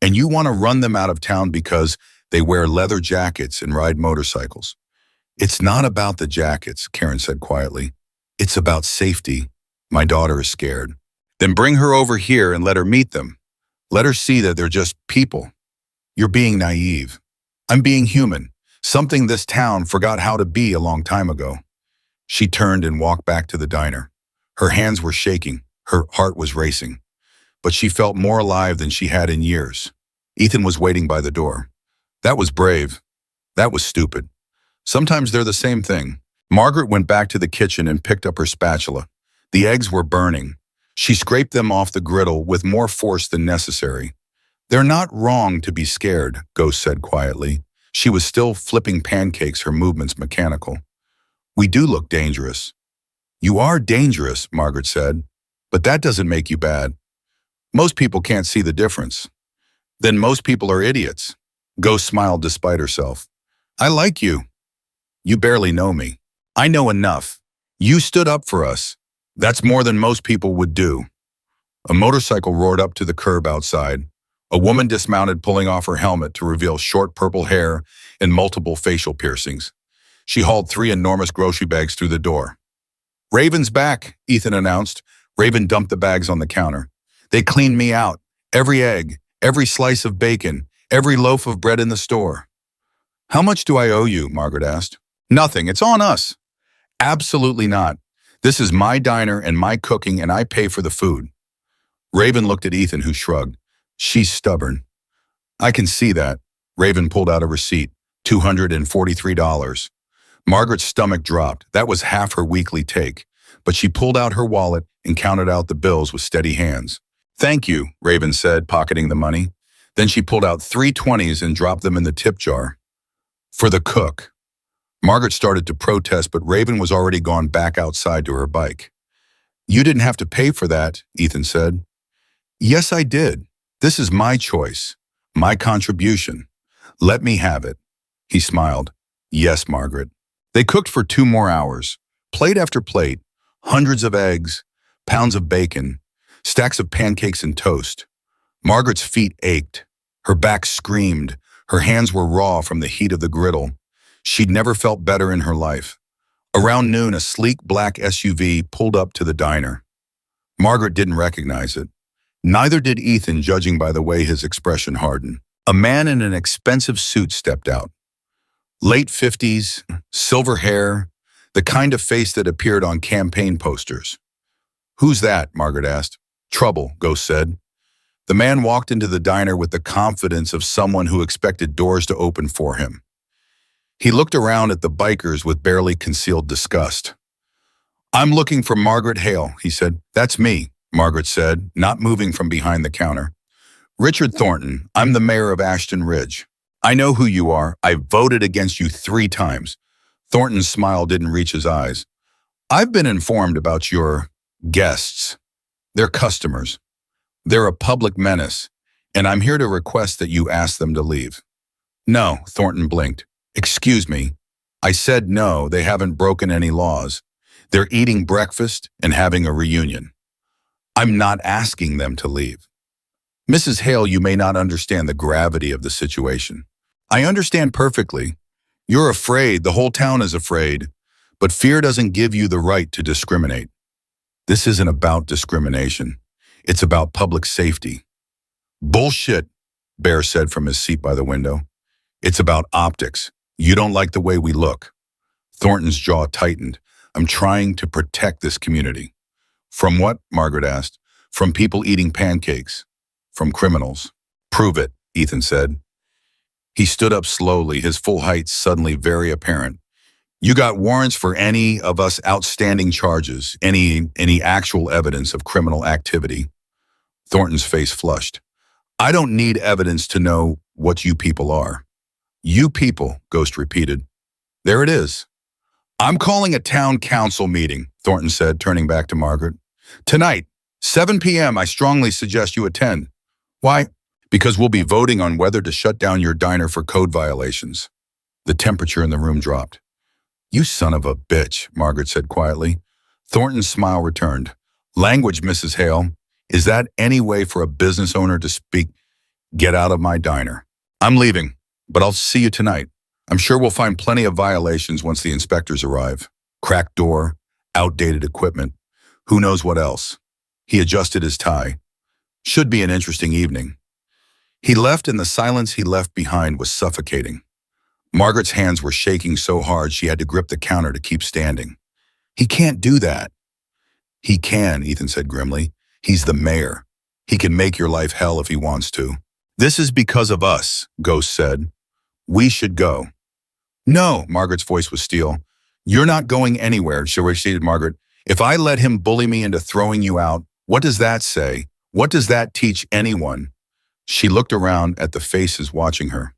And you want to run them out of town because they wear leather jackets and ride motorcycles." "It's not about the jackets," Karen said quietly. "It's about safety. My daughter is scared." "Then bring her over here and let her meet them. Let her see that they're just people." "You're being naive." "I'm being human, something this town forgot how to be a long time ago." She turned and walked back to the diner. Her hands were shaking, her heart was racing, but she felt more alive than she had in years. Ethan was waiting by the door. That was brave. That was stupid. Sometimes they're the same thing. Margaret went back to the kitchen and picked up her spatula. The eggs were burning. She scraped them off the griddle with more force than necessary. "They're not wrong to be scared," Ghost said quietly. She was still flipping pancakes, her movements mechanical. "We do look dangerous." "You are dangerous," Margaret said, "but that doesn't make you bad. Most people can't see the difference." "Then most people are idiots." Ghost smiled despite herself. "I like you. You barely know me. I know enough. You stood up for us. That's more than most people would do." A motorcycle roared up to the curb outside. A woman dismounted, pulling off her helmet to reveal short purple hair and multiple facial piercings. She hauled 3 enormous grocery bags through the door. "Raven's back," Ethan announced. Raven dumped the bags on the counter. "They cleaned me out. Every egg, every slice of bacon, every loaf of bread in the store." "How much do I owe you?" Margaret asked. "Nothing. It's on us." "Absolutely not. This is my diner and my cooking, and I pay for the food." Raven looked at Ethan, who shrugged. "She's stubborn." "I can see that." Raven pulled out a receipt. $243. Margaret's stomach dropped. That was half her weekly take. But she pulled out her wallet and counted out the bills with steady hands. "Thank you," Raven said, pocketing the money. Then she pulled out 3 20s and dropped them in the tip jar. "For the cook." Margaret started to protest, but Raven was already gone back outside to her bike. "You didn't have to pay for that," Ethan said. "Yes, I did. This is my choice, my contribution. Let me have it." He smiled. "Yes, Margaret." They cooked for 2 more hours, plate after plate, hundreds of eggs, pounds of bacon, stacks of pancakes and toast. Margaret's feet ached. Her back screamed. Her hands were raw from the heat of the griddle. She'd never felt better in her life. Around noon, a sleek black SUV pulled up to the diner. Margaret didn't recognize it. Neither did Ethan, judging by the way his expression hardened. A man in an expensive suit stepped out. Late 50s, silver hair, the kind of face that appeared on campaign posters. "Who's that?" Margaret asked. "Trouble," Ghost said. The man walked into the diner with the confidence of someone who expected doors to open for him. He looked around at the bikers with barely concealed disgust. I'm looking for Margaret Hale, he said. That's me, Margaret said, not moving from behind the counter. Richard Thornton, I'm the mayor of Ashton Ridge. I know who you are. I voted against you 3 times. Thornton's smile didn't reach his eyes. I've been informed about your guests. They're customers. They're a public menace, and I'm here to request that you ask them to leave. No, Thornton blinked. Excuse me. I said no, they haven't broken any laws. They're eating breakfast and having a reunion. I'm not asking them to leave. Mrs. Hale, you may not understand the gravity of the situation. I understand perfectly. You're afraid, the whole town is afraid, but fear doesn't give you the right to discriminate. This isn't about discrimination. It's about public safety. Bullshit, Bear said from his seat by the window. It's about optics. You don't like the way we look. Thornton's jaw tightened. I'm trying to protect this community. From what? Margaret asked. From people eating pancakes. From criminals. Prove it, Ethan said. He stood up slowly, his full height suddenly very apparent. You got warrants for any of us outstanding charges, any actual evidence of criminal activity. Thornton's face flushed. I don't need evidence to know what you people are. You people, Ghost repeated. There it is. I'm calling a town council meeting, Thornton said, turning back to Margaret. Tonight, 7 p.m., I strongly suggest you attend. Why? Because we'll be voting on whether to shut down your diner for code violations. The temperature in the room dropped. You son of a bitch, Margaret said quietly. Thornton's smile returned. Language, Mrs. Hale. Is that any way for a business owner to speak? Get out of my diner. I'm leaving, but I'll see you tonight. I'm sure we'll find plenty of violations once the inspectors arrive. Cracked door, outdated equipment. Who knows what else? He adjusted his tie. Should be an interesting evening. He left, and the silence he left behind was suffocating. Margaret's hands were shaking so hard she had to grip the counter to keep standing. He can't do that. He can, Ethan said grimly. He's the mayor. He can make your life hell if he wants to. This is because of us, Ghost said. We should go. No, Margaret's voice was steel. You're not going anywhere, she repeated Margaret. If I let him bully me into throwing you out, what does that say? What does that teach anyone? She looked around at the faces watching her.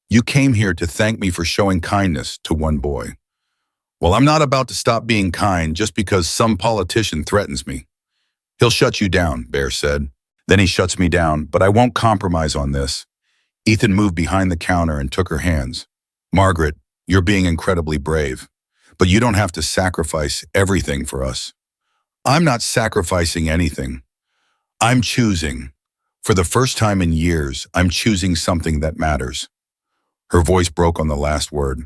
You came here to thank me for showing kindness to one boy. Well, I'm not about to stop being kind just because some politician threatens me. He'll shut you down, Bear said. Then he shuts me down, but I won't compromise on this. Ethan moved behind the counter and took her hands. Margaret, you're being incredibly brave, but you don't have to sacrifice everything for us. I'm not sacrificing anything. I'm choosing. For the first time in years, I'm choosing something that matters. Her voice broke on the last word.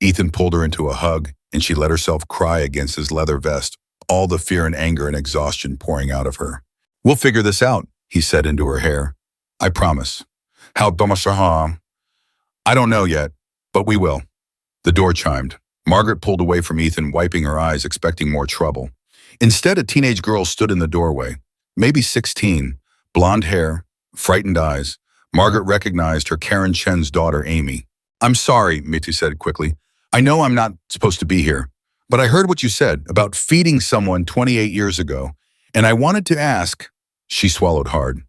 Ethan pulled her into a hug, and she let herself cry against his leather vest, all the fear and anger and exhaustion pouring out of her. We'll figure this out, he said into her hair. I promise. How Bomashaha? I don't know yet, but we will. The door chimed. Margaret pulled away from Ethan, wiping her eyes, expecting more trouble. Instead, a teenage girl stood in the doorway, maybe 16, blonde hair, frightened eyes. Margaret recognized her Karen Chen's daughter, Amy. I'm sorry, Mitty said quickly. I know I'm not supposed to be here, but I heard what you said about feeding someone 28 years ago, and I wanted to ask, she swallowed hard,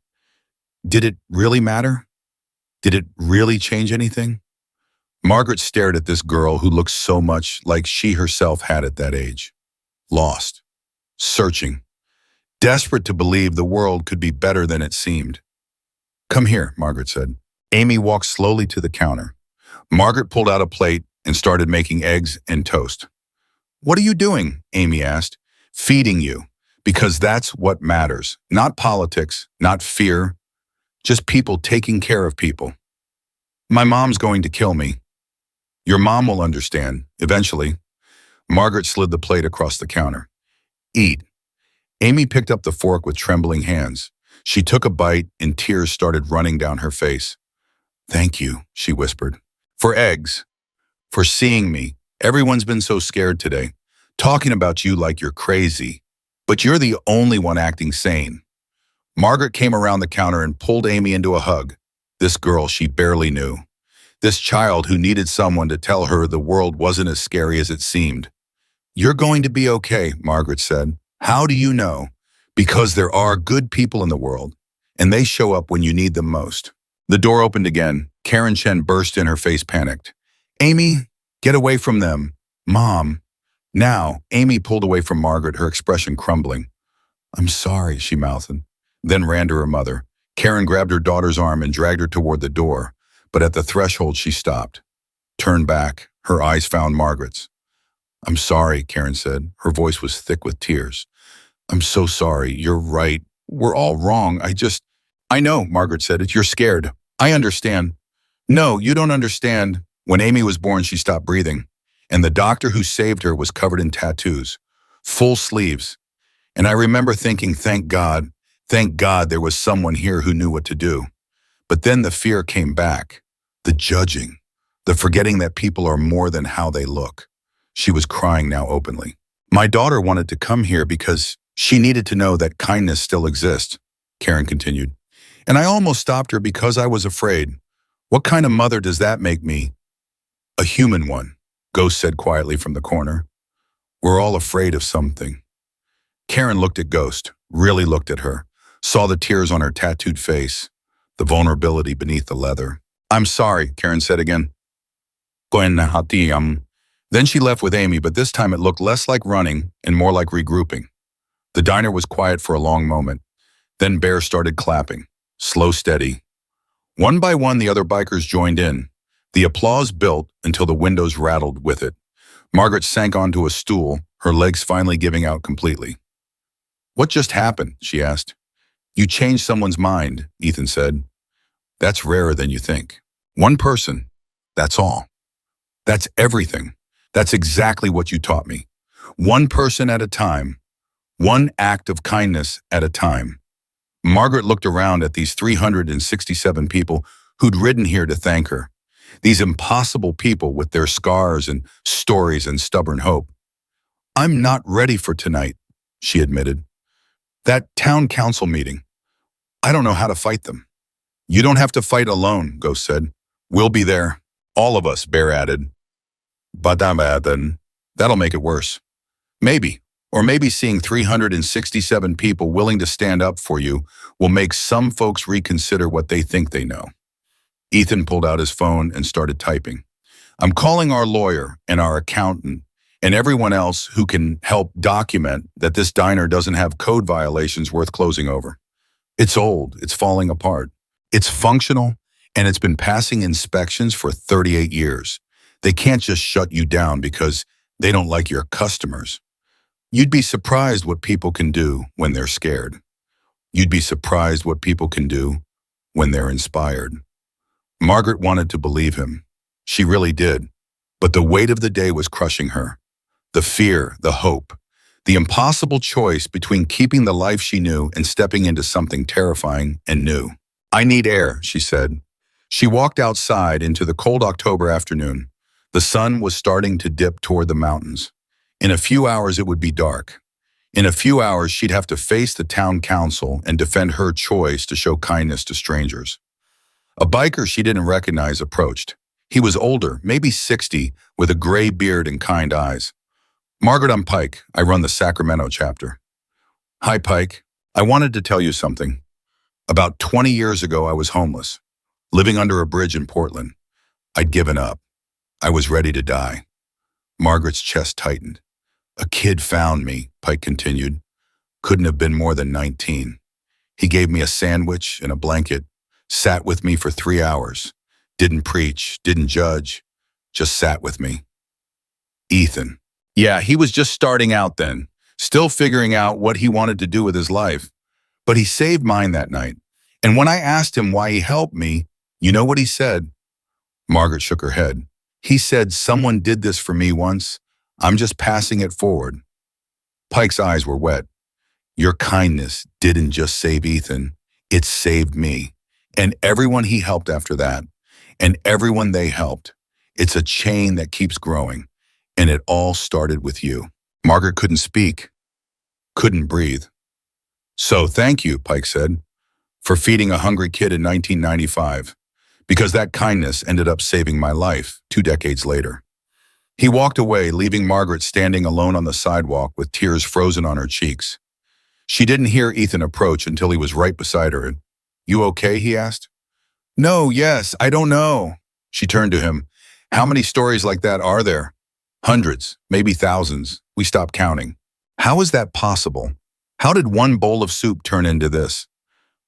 did it really matter? Did it really change anything? Margaret stared at this girl who looked so much like she herself had at that age. Lost. Searching. Desperate to believe the world could be better than it seemed. Come here, Margaret said. Amy walked slowly to the counter. Margaret pulled out a plate and started making eggs and toast. What are you doing? Amy asked. Feeding you, because that's what matters. Not politics, not fear, just people taking care of people. My mom's going to kill me. Your mom will understand, eventually. Margaret slid the plate across the counter. Eat. Amy picked up the fork with trembling hands. She took a bite and tears started running down her face. Thank you, she whispered. For eggs. For seeing me. Everyone's been so scared today. Talking about you like you're crazy. But you're the only one acting sane. Margaret came around the counter and pulled Amy into a hug. This girl she barely knew. This child who needed someone to tell her the world wasn't as scary as it seemed. You're going to be okay, Margaret said. How do you know? Because there are good people in the world, and they show up when you need them most. The door opened again. Karen Chen burst in, her face panicked. Amy, get away from them. Mom. Now, Amy pulled away from Margaret, her expression crumbling. I'm sorry, she mouthed, then ran to her mother. Karen grabbed her daughter's arm and dragged her toward the door, but at the threshold she stopped. Turned back, her eyes found Margaret's. I'm sorry, Karen said. Her voice was thick with tears. I'm so sorry. You're right. We're all wrong. I know, Margaret said it. You're scared. I understand. No, you don't understand. When Amy was born, she stopped breathing, and the doctor who saved her was covered in tattoos, full sleeves. And I remember thinking, thank God there was someone here who knew what to do. But then the fear came back, the judging, the forgetting that people are more than how they look. She was crying now openly. My daughter wanted to come here because she needed to know that kindness still exists, Karen continued. And I almost stopped her because I was afraid. What kind of mother does that make me? A human one, Ghost said quietly from the corner. We're all afraid of something. Karen looked at Ghost, really looked at her, saw the tears on her tattooed face, the vulnerability beneath the leather. I'm sorry, Karen said again. Then she left with Amy, but this time it looked less like running and more like regrouping. The diner was quiet for a long moment. Then Bear started clapping, slow, steady. One by one, the other bikers joined in. The applause built until the windows rattled with it. Margaret sank onto a stool, her legs finally giving out completely. What just happened? She asked. You changed someone's mind, Ethan said. That's rarer than you think. One person, that's all. That's everything. That's exactly what you taught me. One person at a time. One act of kindness at a time. Margaret looked around at these 367 people who'd ridden here to thank her. These impossible people with their scars and stories and stubborn hope. I'm not ready for tonight, she admitted. That town council meeting. I don't know how to fight them. You don't have to fight alone, Ghost said. We'll be there. All of us, Bear added. But then that'll make it worse. Maybe. Or maybe seeing 367 people willing to stand up for you will make some folks reconsider what they think they know. Ethan pulled out his phone and started typing. I'm calling our lawyer and our accountant and everyone else who can help document that this diner doesn't have code violations worth closing over. It's old, it's falling apart. It's functional, and it's been passing inspections for 38 years. They can't just shut you down because they don't like your customers. You'd be surprised what people can do when they're scared. You'd be surprised what people can do when they're inspired. Margaret wanted to believe him. She really did. But the weight of the day was crushing her. The fear, the hope, the impossible choice between keeping the life she knew and stepping into something terrifying and new. I need air, she said. She walked outside into the cold October afternoon. The sun was starting to dip toward the mountains. In a few hours, it would be dark. In a few hours, she'd have to face the town council and defend her choice to show kindness to strangers. A biker she didn't recognize approached. He was older, maybe 60, with a gray beard and kind eyes. Margaret, I'm Pike. I run the Sacramento chapter. Hi, Pike. I wanted to tell you something. About 20 years ago, I was homeless, living under a bridge in Portland. I'd given up. I was ready to die. Margaret's chest tightened. A kid found me, Pike continued. Couldn't have been more than 19. He gave me a sandwich and a blanket, sat with me for 3 hours. Didn't preach, didn't judge, just sat with me. Ethan. Yeah, he was just starting out then, still figuring out what he wanted to do with his life. But he saved mine that night. And when I asked him why he helped me, you know what he said? Margaret shook her head. He said, someone did this for me once. I'm just passing it forward. Pike's eyes were wet. Your kindness didn't just save Ethan. It saved me. And everyone he helped after that. And everyone they helped. It's a chain that keeps growing. And it all started with you. Margaret couldn't speak. Couldn't breathe. So thank you, Pike said, for feeding a hungry kid in 1995. because that kindness ended up saving my life 2 decades later. He walked away, leaving Margaret standing alone on the sidewalk with tears frozen on her cheeks. She didn't hear Ethan approach until he was right beside her. "You okay?" he asked. "No, yes, I don't know." She turned to him. "How many stories like that are there?" "Hundreds, maybe thousands. We stopped counting." "How is that possible? How did one bowl of soup turn into this?"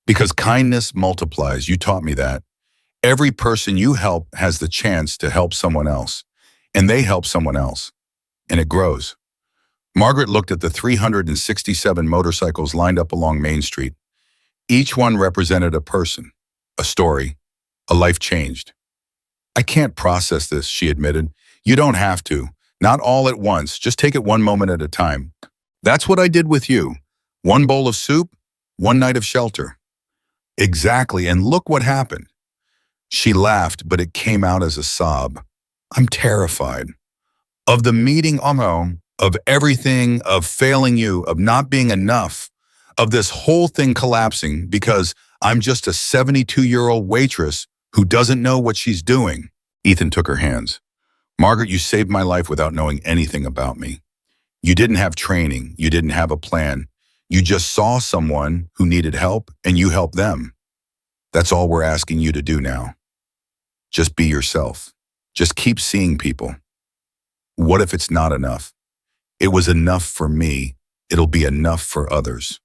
"Because kindness multiplies. You taught me that. Every person you help has the chance to help someone else, and they help someone else, and it grows." Margaret looked at the 367 motorcycles lined up along Main Street. Each one represented a person, a story, a life changed. "I can't process this," she admitted. "You don't have to. Not all at once. Just take it one moment at a time. That's what I did with you. One bowl of soup, one night of shelter." "Exactly, and look what happened." She laughed, but it came out as a sob. "I'm terrified. Of the meeting, of everything, of failing you, of not being enough, of this whole thing collapsing because I'm just a 72-year-old waitress who doesn't know what she's doing." Ethan took her hands. "Margaret, you saved my life without knowing anything about me. You didn't have training. You didn't have a plan. You just saw someone who needed help and you helped them. That's all we're asking you to do now. Just be yourself. Just keep seeing people. What if it's not enough? It was enough for me. It'll be enough for others."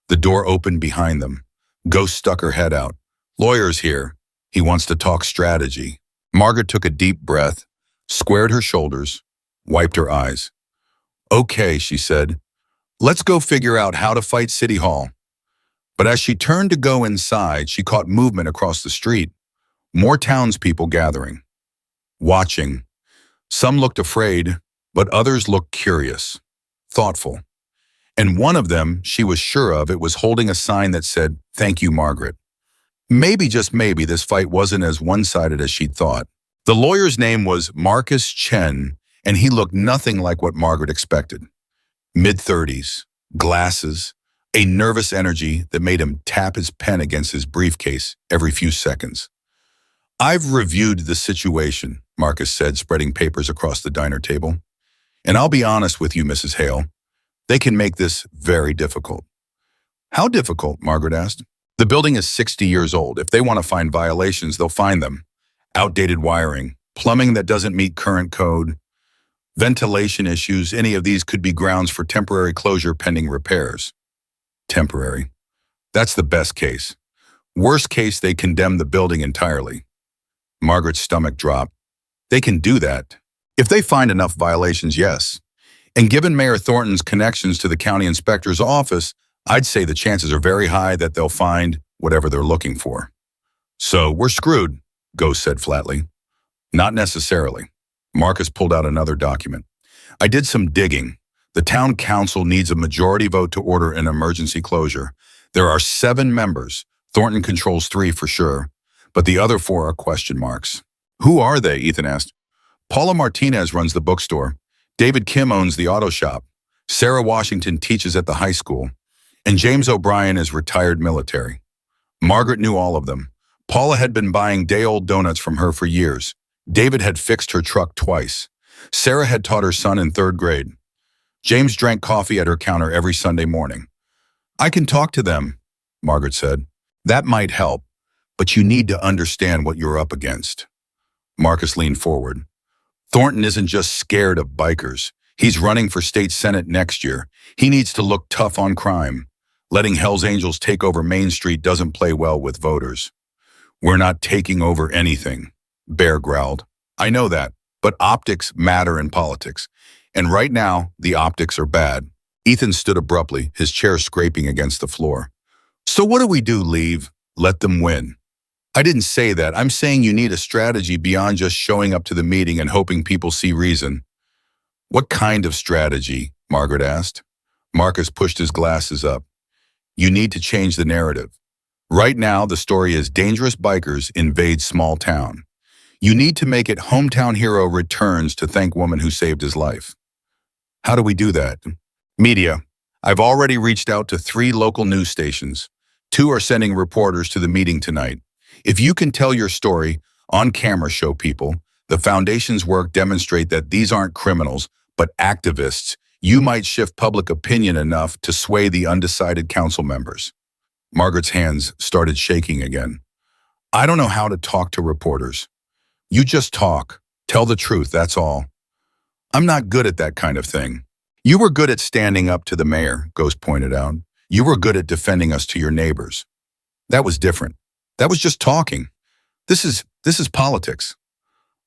The door opened behind them. Ghost stuck her head out. "Lawyer's here. He wants to talk strategy." Margaret took a deep breath, squared her shoulders, wiped her eyes. "Okay," she said. "Let's go figure out how to fight City Hall." But as she turned to go inside, she caught movement across the street. More townspeople gathering, watching. Some looked afraid, but others looked curious, thoughtful. And one of them, she was sure of, it was holding a sign that said, "Thank you, Margaret." Maybe, just maybe, this fight wasn't as one-sided as she'd thought. The lawyer's name was Marcus Chen, and he looked nothing like what Margaret expected. Mid-30s, glasses, a nervous energy that made him tap his pen against his briefcase every few seconds. "I've reviewed the situation," Marcus said, spreading papers across the diner table. "And I'll be honest with you, Mrs. Hale. They can make this very difficult." "How difficult?" Margaret asked. "The building is 60 years old. If they want to find violations, they'll find them. Outdated wiring, plumbing that doesn't meet current code, ventilation issues, any of these could be grounds for temporary closure pending repairs." Temporary. That's the best case. Worst case, they condemn the building entirely. Margaret's stomach dropped. They can do that. If they find enough violations, yes. And given Mayor Thornton's connections to the county inspector's office, I'd say the chances are very high that they'll find whatever they're looking for. "So we're screwed," Ghost said flatly. "Not necessarily." Marcus pulled out another document. "I did some digging. The town council needs a majority vote to order an emergency closure. There are 7 members. Thornton controls 3 for sure, but the other 4 are question marks." "Who are they?" Ethan asked. "Paula Martinez runs the bookstore. David Kim owns the auto shop. Sarah Washington teaches at the high school. And James O'Brien is retired military." Margaret knew all of them. Paula had been buying day-old donuts from her for years. David had fixed her truck twice. Sarah had taught her son in 3rd grade. James drank coffee at her counter every Sunday morning. "I can talk to them," Margaret said. "That might help, but you need to understand what you're up against." Marcus leaned forward. "Thornton isn't just scared of bikers. He's running for state senate next year. He needs to look tough on crime. Letting Hell's Angels take over Main Street doesn't play well with voters." "We're not taking over anything," Bear growled. "I know that, but optics matter in politics. And right now, the optics are bad." Ethan stood abruptly, his chair scraping against the floor. "So what do we do, Leave? Let them win?" "I didn't say that. I'm saying you need a strategy beyond just showing up to the meeting and hoping people see reason." "What kind of strategy?" Margaret asked. Marcus pushed his glasses up. "You need to change the narrative. Right now, the story is dangerous bikers invade small town. You need to make it hometown hero returns to thank woman who saved his life." "How do we do that?" "Media. I've already reached out to 3 local news stations. 2 are sending reporters to the meeting tonight. If you can tell your story on camera, show people, the foundation's work demonstrate that these aren't criminals, but activists, you might shift public opinion enough to sway the undecided council members. Margaret's hands started shaking again. I don't know how to talk to reporters. You just talk. Tell the truth, that's all. I'm not good at that kind of thing. You were good at standing up to the mayor, Ghost pointed out. You were good at defending us to your neighbors. That was different. That was just talking. This is politics.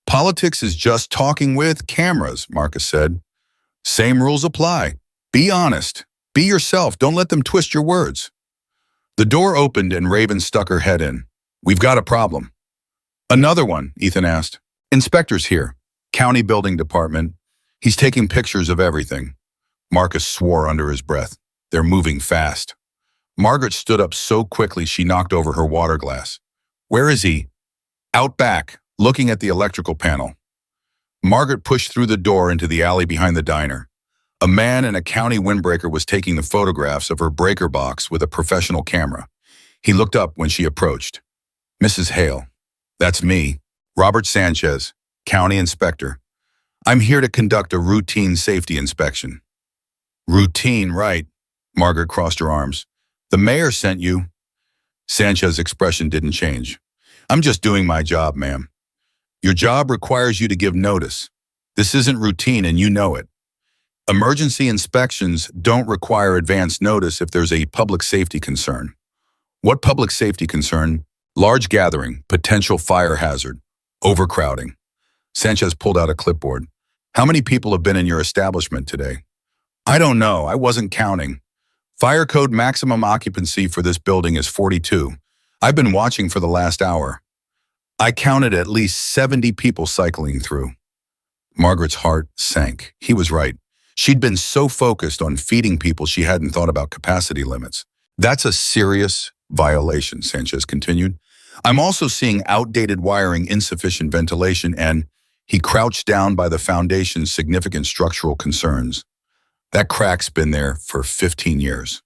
Politics is just talking with cameras, Marcus said. Same rules apply. Be honest. Be yourself. Don't let them twist your words. The door opened and Raven stuck her head in. We've got a problem. Another one, Ethan asked. Inspector's here. County Building Department. He's taking pictures of everything. Marcus swore under his breath. They're moving fast. Margaret stood up so quickly she knocked over her water glass. Where is he? Out back, looking at the electrical panel. Margaret pushed through the door into the alley behind the diner. A man in a county windbreaker was taking the photographs of her breaker box with a professional camera. He looked up when she approached. Mrs. Hale. That's me, Robert Sanchez, county inspector. I'm here to conduct a routine safety inspection. Routine, right? Margaret crossed her arms. The mayor sent you. Sanchez's expression didn't change. I'm just doing my job, ma'am. Your job requires you to give notice. This isn't routine and you know it. Emergency inspections don't require advance notice if there's a public safety concern. What public safety concern? Large gathering, potential fire hazard, overcrowding. Sanchez pulled out a clipboard. How many people have been in your establishment today? I don't know. I wasn't counting. Fire code maximum occupancy for this building is 42. I've been watching for the last hour. I counted at least 70 people cycling through. Margaret's heart sank. He was right. She'd been so focused on feeding people she hadn't thought about capacity limits. That's a serious violation, Sanchez continued. I'm also seeing outdated wiring, insufficient ventilation, and he crouched down by the foundation's significant structural concerns. That crack's been there for 15 years.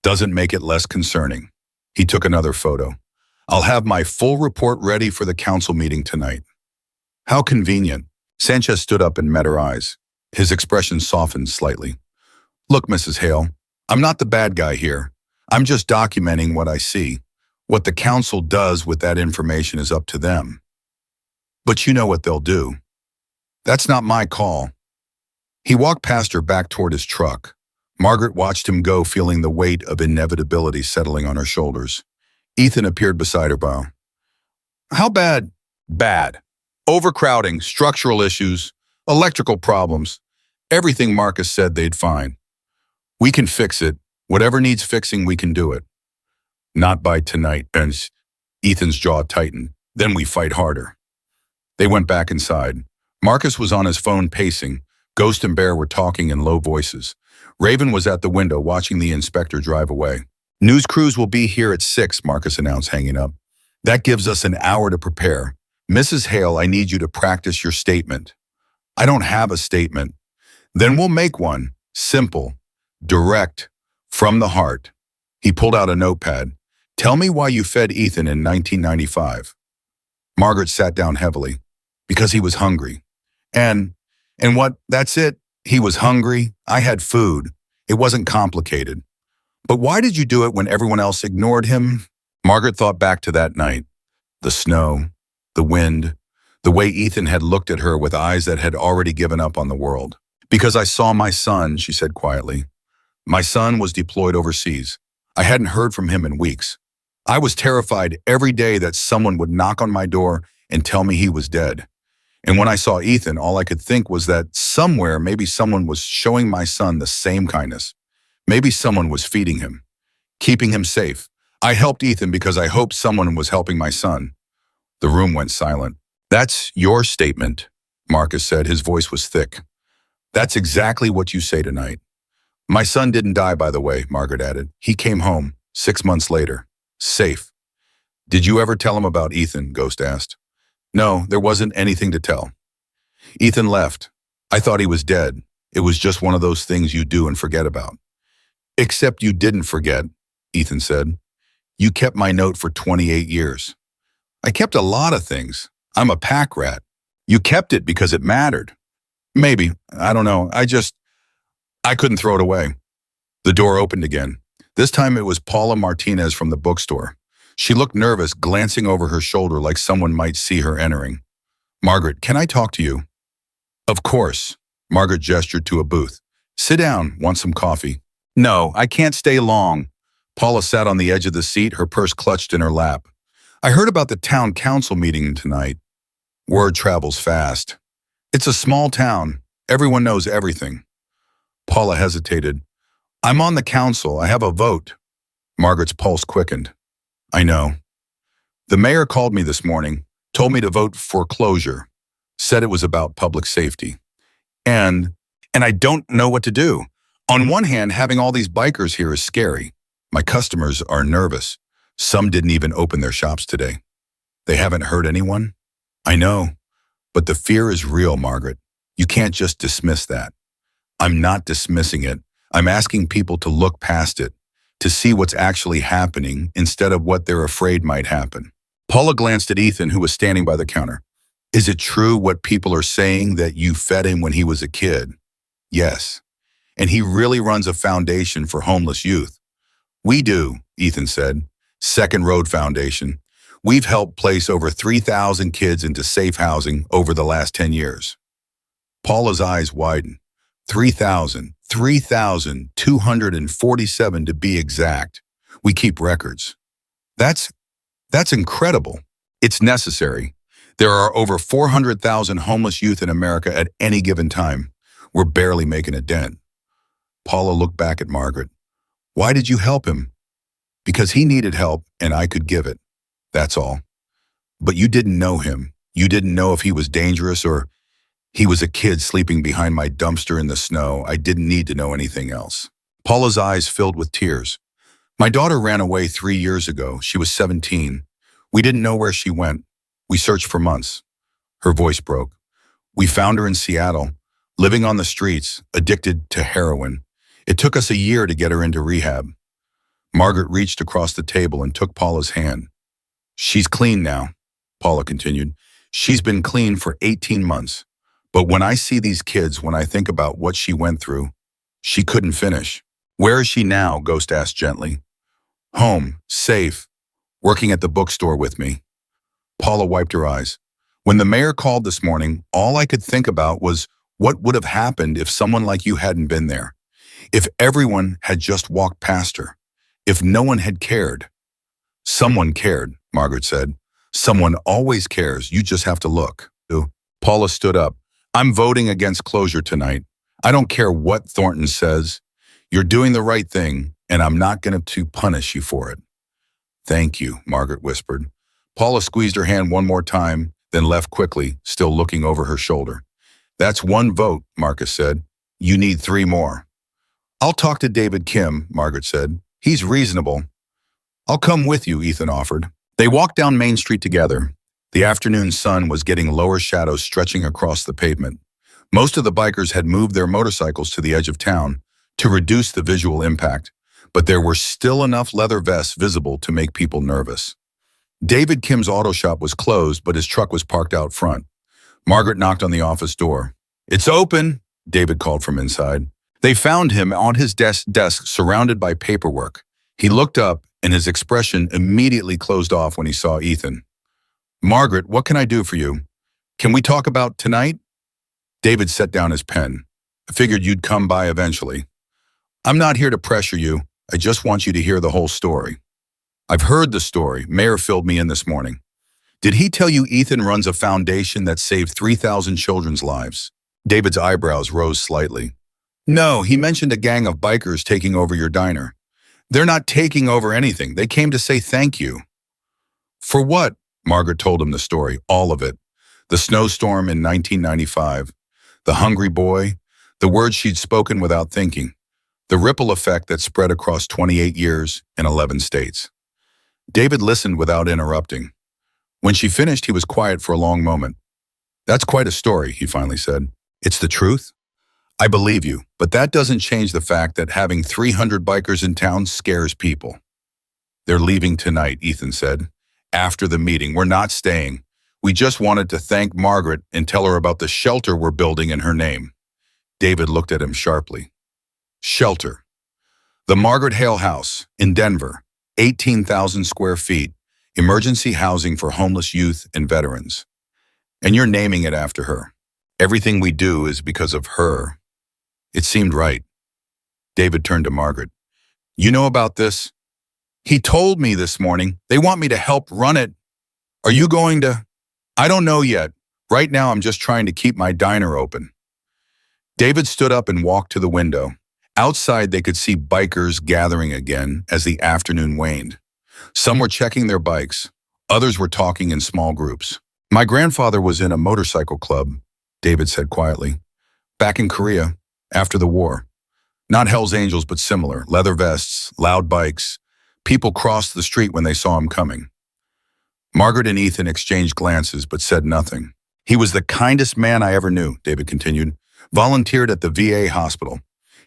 Doesn't make it less concerning. He took another photo. I'll have my full report ready for the council meeting tonight. How convenient. Sanchez stood up and met her eyes. His expression softened slightly. Look, Mrs. Hale, I'm not the bad guy here. I'm just documenting what I see. What the council does with that information is up to them. But you know what they'll do. That's not my call. He walked past her back toward his truck. Margaret watched him go, feeling the weight of inevitability settling on her shoulders. Ethan appeared beside her bow. How bad? Bad. Overcrowding, structural issues, electrical problems. Everything Marcus said they'd find. We can fix it. Whatever needs fixing, we can do it. Not by tonight, and Ethan's jaw tightened. Then we fight harder. They went back inside. Marcus was on his phone pacing. Ghost and Bear were talking in low voices. Raven was at the window watching the inspector drive away. News crews will be here at 6, Marcus announced, hanging up. That gives us an hour to prepare. Mrs. Hale, I need you to practice your statement. I don't have a statement. Then we'll make one. Simple, direct, from the heart. He pulled out a notepad. Tell me why you fed Ethan in 1995. Margaret sat down heavily. Because he was hungry. And what? That's it? He was hungry. I had food. It wasn't complicated. But why did you do it when everyone else ignored him? Margaret thought back to that night. The snow, the wind, the way Ethan had looked at her with eyes that had already given up on the world. Because I saw my son, she said quietly. My son was deployed overseas. I hadn't heard from him in weeks. I was terrified every day that someone would knock on my door and tell me he was dead. And when I saw Ethan, all I could think was that somewhere maybe someone was showing my son the same kindness. Maybe someone was feeding him, keeping him safe. I helped Ethan because I hoped someone was helping my son. The room went silent. That's your statement, Marcus said. His voice was thick. That's exactly what you say tonight. My son didn't die, by the way, Margaret added. He came home 6 months later, safe. Did you ever tell him about Ethan? Ghost asked. No, there wasn't anything to tell. Ethan left. I thought he was dead. It was just one of those things you do and forget about. Except you didn't forget, Ethan said. You kept my note for 28 years. I kept a lot of things. I'm a pack rat. You kept it because it mattered. Maybe. I don't know. I couldn't throw it away. The door opened again. This time it was Paula Martinez from the bookstore. She looked nervous, glancing over her shoulder like someone might see her entering. Margaret, can I talk to you? Of course. Margaret gestured to a booth. Sit down. Want some coffee? No, I can't stay long. Paula sat on the edge of the seat, her purse clutched in her lap. I heard about the town council meeting tonight. Word travels fast. It's a small town. Everyone knows everything. Paula hesitated. I'm on the council. I have a vote. Margaret's pulse quickened. I know. The mayor called me this morning, told me to vote for closure, said it was about public safety. And I don't know what to do. On one hand, having all these bikers here is scary. My customers are nervous. Some didn't even open their shops today. They haven't hurt anyone? I know. But the fear is real, Margaret. You can't just dismiss that. I'm not dismissing it. I'm asking people to look past it, to see what's actually happening instead of what they're afraid might happen. Paula glanced at Ethan, who was standing by the counter. Is it true what people are saying that you fed him when he was a kid? Yes. And he really runs a foundation for homeless youth. We do, Ethan said. Second Road Foundation. We've helped place over 3,000 kids into safe housing over the last 10 years. Paula's eyes widened. 3,247 to be exact. We keep records. That's incredible. It's necessary. There are over 400,000 homeless youth in America at any given time. We're barely making a dent. Paula looked back at Margaret. Why did you help him? Because he needed help and I could give it. That's all. But you didn't know him. You didn't know if he was dangerous or he was a kid sleeping behind my dumpster in the snow. I didn't need to know anything else. Paula's eyes filled with tears. My daughter ran away 3 years ago. She was 17. We didn't know where she went. We searched for months. Her voice broke. We found her in Seattle, living on the streets, addicted to heroin. It took us a year to get her into rehab. Margaret reached across the table and took Paula's hand. She's clean now, Paula continued. She's been clean for 18 months. But when I see these kids, when I think about what she went through, she couldn't finish. Where is she now? Ghost asked gently. Home, safe, working at the bookstore with me. Paula wiped her eyes. When the mayor called this morning, all I could think about was what would have happened if someone like you hadn't been there. If everyone had just walked past her. If no one had cared. Someone cared, Margaret said. Someone always cares. You just have to look. Paula stood up. I'm voting against closure tonight. I don't care what Thornton says. You're doing the right thing, and I'm not going to punish you for it. Thank you, Margaret whispered. Paula squeezed her hand one more time, then left quickly, still looking over her shoulder. That's one vote, Marcus said. You need 3 more. I'll talk to David Kim, Margaret said. He's reasonable. I'll come with you, Ethan offered. They walked down Main Street together. The afternoon sun was getting lower shadows stretching across the pavement. Most of the bikers had moved their motorcycles to the edge of town to reduce the visual impact, but there were still enough leather vests visible to make people nervous. David Kim's auto shop was closed, but his truck was parked out front. Margaret knocked on the office door. It's open, David called from inside. They found him on his desk surrounded by paperwork. He looked up, and his expression immediately closed off when he saw Ethan. Margaret, what can I do for you? Can we talk about tonight? David set down his pen. I figured you'd come by eventually. I'm not here to pressure you. I just want you to hear the whole story. I've heard the story. Mayor filled me in this morning. Did he tell you Ethan runs a foundation that saved 3,000 children's lives? David's eyebrows rose slightly. No, he mentioned a gang of bikers taking over your diner. They're not taking over anything. They came to say thank you. For what? Margaret told him the story, all of it. The snowstorm in 1995, the hungry boy, the words she'd spoken without thinking, the ripple effect that spread across 28 years in 11 states. David listened without interrupting. When she finished, he was quiet for a long moment. That's quite a story, he finally said. It's the truth? I believe you, but that doesn't change the fact that having 300 bikers in town scares people. They're leaving tonight, Ethan said. After the meeting, we're not staying. We just wanted to thank Margaret and tell her about the shelter we're building in her name. David looked at him sharply. Shelter. The Margaret Hale House in Denver, 18,000 square feet, emergency housing for homeless youth and veterans. And you're naming it after her. Everything we do is because of her. It seemed right. David turned to Margaret. You know about this? He told me this morning. They want me to help run it. Are you going to? I don't know yet. Right now I'm just trying to keep my diner open. David stood up and walked to the window. Outside they could see bikers gathering again as the afternoon waned. Some were checking their bikes. Others were talking in small groups. My grandfather was in a motorcycle club, David said quietly. Back in Korea, after the war. Not Hell's Angels, but similar. Leather vests, loud bikes. People crossed the street when they saw him coming. Margaret and Ethan exchanged glances, but said nothing. He was the kindest man I ever knew, David continued. Volunteered at the VA hospital.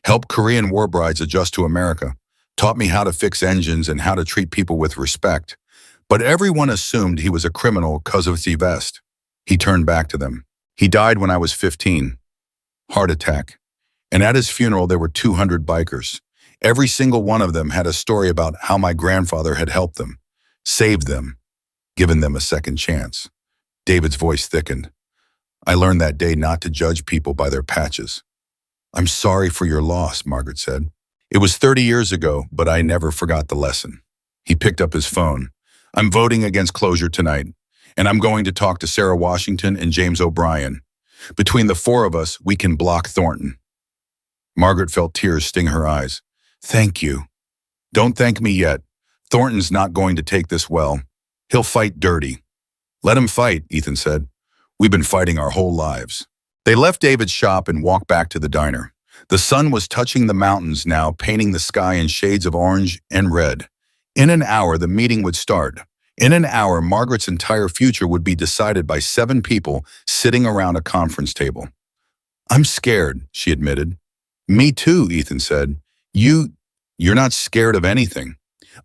Helped Korean war brides adjust to America. Taught me how to fix engines and how to treat people with respect. But everyone assumed he was a criminal because of his vest. He turned back to them. He died when I was 15. Heart attack. And at his funeral there were 200 bikers. Every single one of them had a story about how my grandfather had helped them, saved them, given them a second chance. David's voice thickened. I learned that day not to judge people by their patches. I'm sorry for your loss, Margaret said. It was 30 years ago, but I never forgot the lesson. He picked up his phone. I'm voting against closure tonight, and I'm going to talk to Sarah Washington and James O'Brien. Between the four of us, we can block Thornton. Margaret felt tears sting her eyes. Thank you. Don't thank me yet. Thornton's not going to take this well. He'll fight dirty. Let him fight, Ethan said. We've been fighting our whole lives. They left David's shop and walked back to the diner. The sun was touching the mountains now, painting the sky in shades of orange and red. In an hour, the meeting would start. In an hour, Margaret's entire future would be decided by 7 people sitting around a conference table. I'm scared, she admitted. Me too, Ethan said. You're not scared of anything.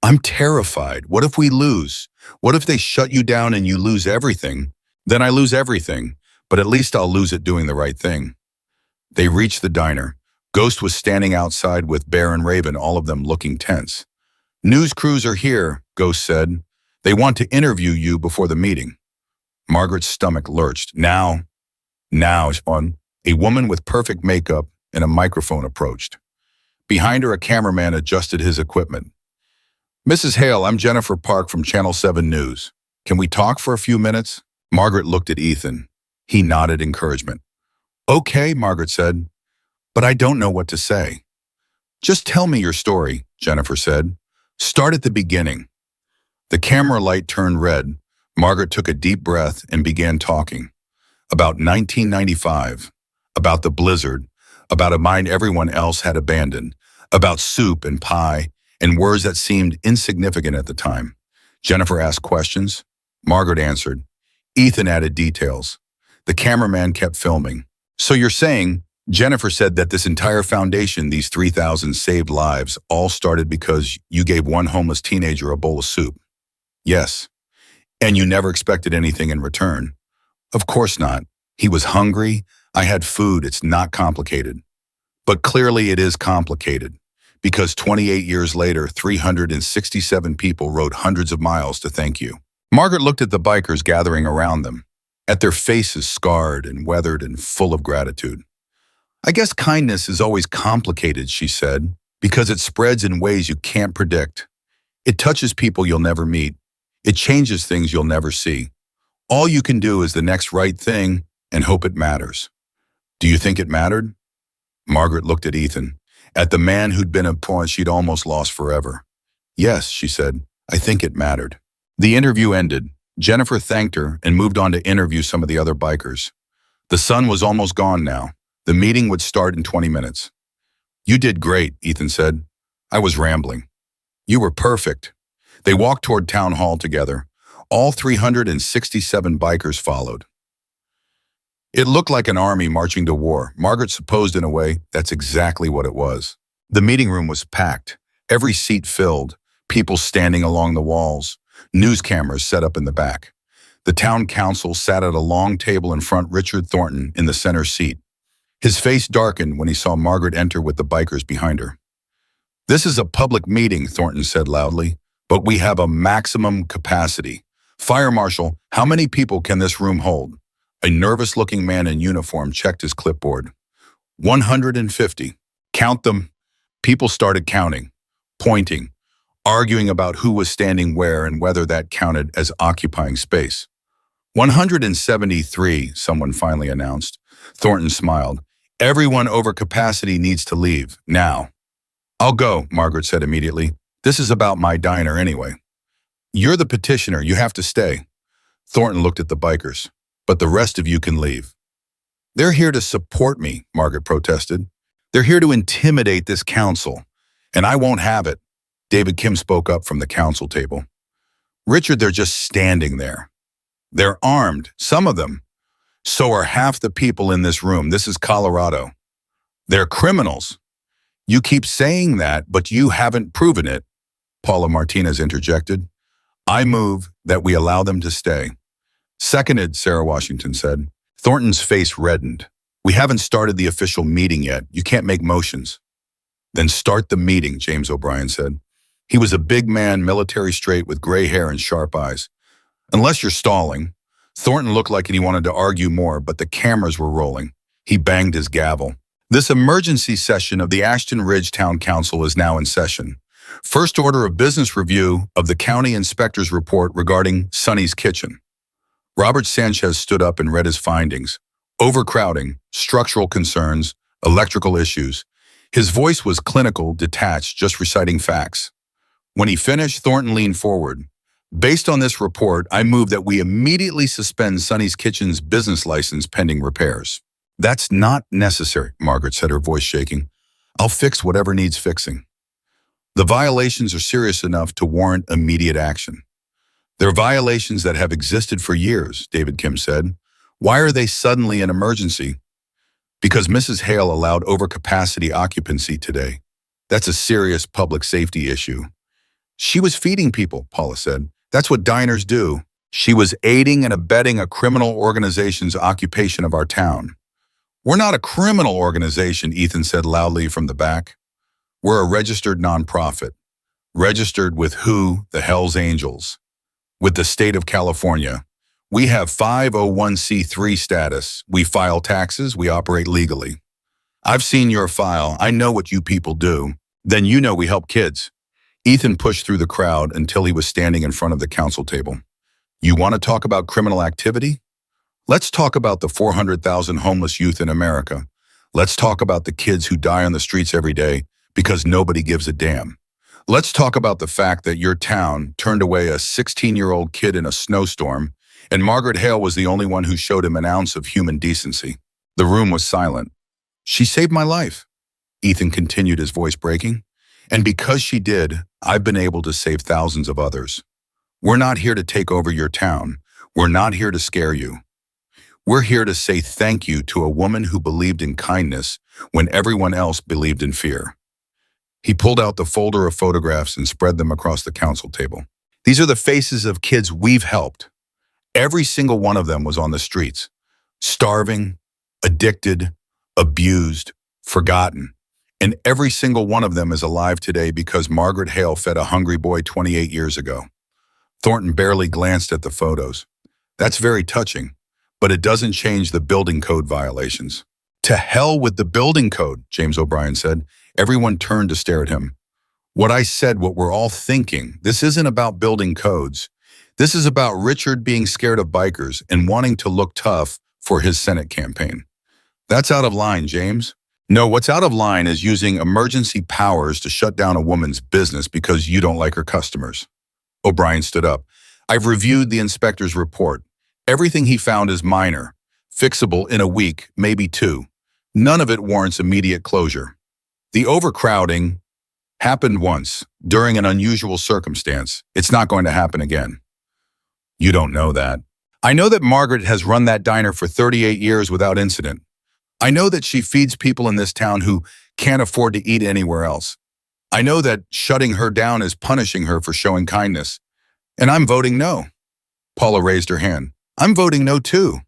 I'm terrified. What if we lose? What if they shut you down and you lose everything? Then I lose everything, but at least I'll lose it doing the right thing. They reached the diner. Ghost was standing outside with Bear and Raven, all of them looking tense. News crews are here, Ghost said. They want to interview you before the meeting. Margaret's stomach lurched. Now, a woman with perfect makeup and a microphone approached. Behind her, a cameraman adjusted his equipment. Mrs. Hale, I'm Jennifer Park from Channel 7 News. Can we talk for a few minutes? Margaret looked at Ethan. He nodded encouragement. Okay, Margaret said, but I don't know what to say. Just tell me your story, Jennifer said. Start at the beginning. The camera light turned red. Margaret took a deep breath and began talking. About 1995, about the blizzard, about a mind everyone else had abandoned, about soup and pie, and words that seemed insignificant at the time. Jennifer asked questions. Margaret answered. Ethan added details. The cameraman kept filming. So you're saying, Jennifer said that this entire foundation, these 3,000 saved lives, all started because you gave one homeless teenager a bowl of soup. Yes. And you never expected anything in return. Of course not. He was hungry. I had food. It's not complicated. But clearly it is complicated. Because 28 years later, 367 people rode hundreds of miles to thank you. Margaret looked at the bikers gathering around them, at their faces scarred and weathered and full of gratitude. I guess kindness is always complicated, she said, because it spreads in ways you can't predict. It touches people you'll never meet. It changes things you'll never see. All you can do is the next right thing and hope it matters. Do you think it mattered? Margaret looked at Ethan, at the man who'd been a point she'd almost lost forever. Yes, she said, I think it mattered. The interview ended. Jennifer thanked her and moved on to interview some of the other bikers. The sun was almost gone now. The meeting would start in 20 minutes. You did great, Ethan said. I was rambling. You were perfect. They walked toward town hall together. All 367 bikers followed. It looked like an army marching to war. Margaret supposed in a way that's exactly what it was. The meeting room was packed, every seat filled, people standing along the walls. News cameras set up in the back. The town council sat at a long table in front, Richard Thornton in the center seat. His face darkened when he saw Margaret enter with the bikers behind her. "This is a public meeting," Thornton said loudly, "but we have a maximum capacity. Fire Marshal, how many people can this room hold?" A nervous-looking man in uniform checked his clipboard. 150. "Count them." People started counting, pointing, arguing about who was standing where and whether that counted as occupying space. 173, someone finally announced. Thornton smiled. "Everyone over capacity needs to leave, now." "I'll go," Margaret said immediately. "This is about my diner anyway." "You're the petitioner, you have to stay." Thornton looked at the bikers. "But the rest of you can leave." "They're here to support me," Margaret protested. "They're here to intimidate this council, and I won't have it." David Kim spoke up from the council table. "Richard, they're just standing there. They're armed, some of them. So are half the people in this room. This is Colorado. They're criminals." "You keep saying that, but you haven't proven it," Paula Martinez interjected. "I move that we allow them to stay." "Seconded," Sarah Washington said. Thornton's face reddened. "We haven't started the official meeting yet. You can't make motions." "Then start the meeting," James O'Brien said. He was a big man, military straight, with gray hair and sharp eyes. "Unless you're stalling." Thornton looked like he wanted to argue more, but the cameras were rolling. He banged his gavel. "This emergency session of the Ashton Ridge Town Council is now in session. First order of business review of the county inspector's report regarding Sonny's Kitchen." Robert Sanchez stood up and read his findings. Overcrowding, structural concerns, electrical issues. His voice was clinical, detached, just reciting facts. When he finished, Thornton leaned forward. "Based on this report, I move that we immediately suspend Sonny's Kitchen's business license pending repairs." "That's not necessary," Margaret said, her voice shaking. "I'll fix whatever needs fixing." "The violations are serious enough to warrant immediate action." "They're violations that have existed for years," David Kim said. "Why are they suddenly an emergency?" "Because Mrs. Hale allowed overcapacity occupancy today. That's a serious public safety issue." "She was feeding people," Paula said. "That's what diners do." "She was aiding and abetting a criminal organization's occupation of our town." "We're not a criminal organization," Ethan said loudly from the back. "We're a registered nonprofit. Registered with who? The Hells Angels. With the state of California. We have 501c3 status. We file taxes. We operate legally." "I've seen your file. I know what you people do." "Then you know we help kids." Ethan pushed through the crowd until he was standing in front of the council table. "You want to talk about criminal activity? Let's talk about the 400,000 homeless youth in America. Let's talk about the kids who die on the streets every day because nobody gives a damn. Let's talk about the fact that your town turned away a 16-year-old kid in a snowstorm, and Margaret Hale was the only one who showed him an ounce of human decency." The room was silent. "She saved my life," Ethan continued, his voice breaking. "And because she did, I've been able to save thousands of others. We're not here to take over your town. We're not here to scare you. We're here to say thank you to a woman who believed in kindness when everyone else believed in fear." He pulled out the folder of photographs and spread them across the council table. "These are the faces of kids we've helped. Every single one of them was on the streets, starving, addicted, abused, forgotten. And every single one of them is alive today because Margaret Hale fed a hungry boy 28 years ago." Thornton barely glanced at the photos. "That's very touching, but it doesn't change the building code violations." "To hell with the building code," James O'Brien said. Everyone turned to stare at him. "What I said, what we're all thinking, this isn't about building codes. This is about Richard being scared of bikers and wanting to look tough for his Senate campaign. That's out of line, James. No, what's out of line is using emergency powers to shut down a woman's business because you don't like her customers." O'Brien stood up. "I've reviewed the inspector's report. Everything he found is minor, fixable in a week, maybe two. None of it warrants immediate closure. The overcrowding happened once, during an unusual circumstance. It's not going to happen again." "You don't know that." "I know that Margaret has run that diner for 38 years without incident. I know that she feeds people in this town who can't afford to eat anywhere else. I know that shutting her down is punishing her for showing kindness. And I'm voting no. Paula raised her hand. I'm voting no too.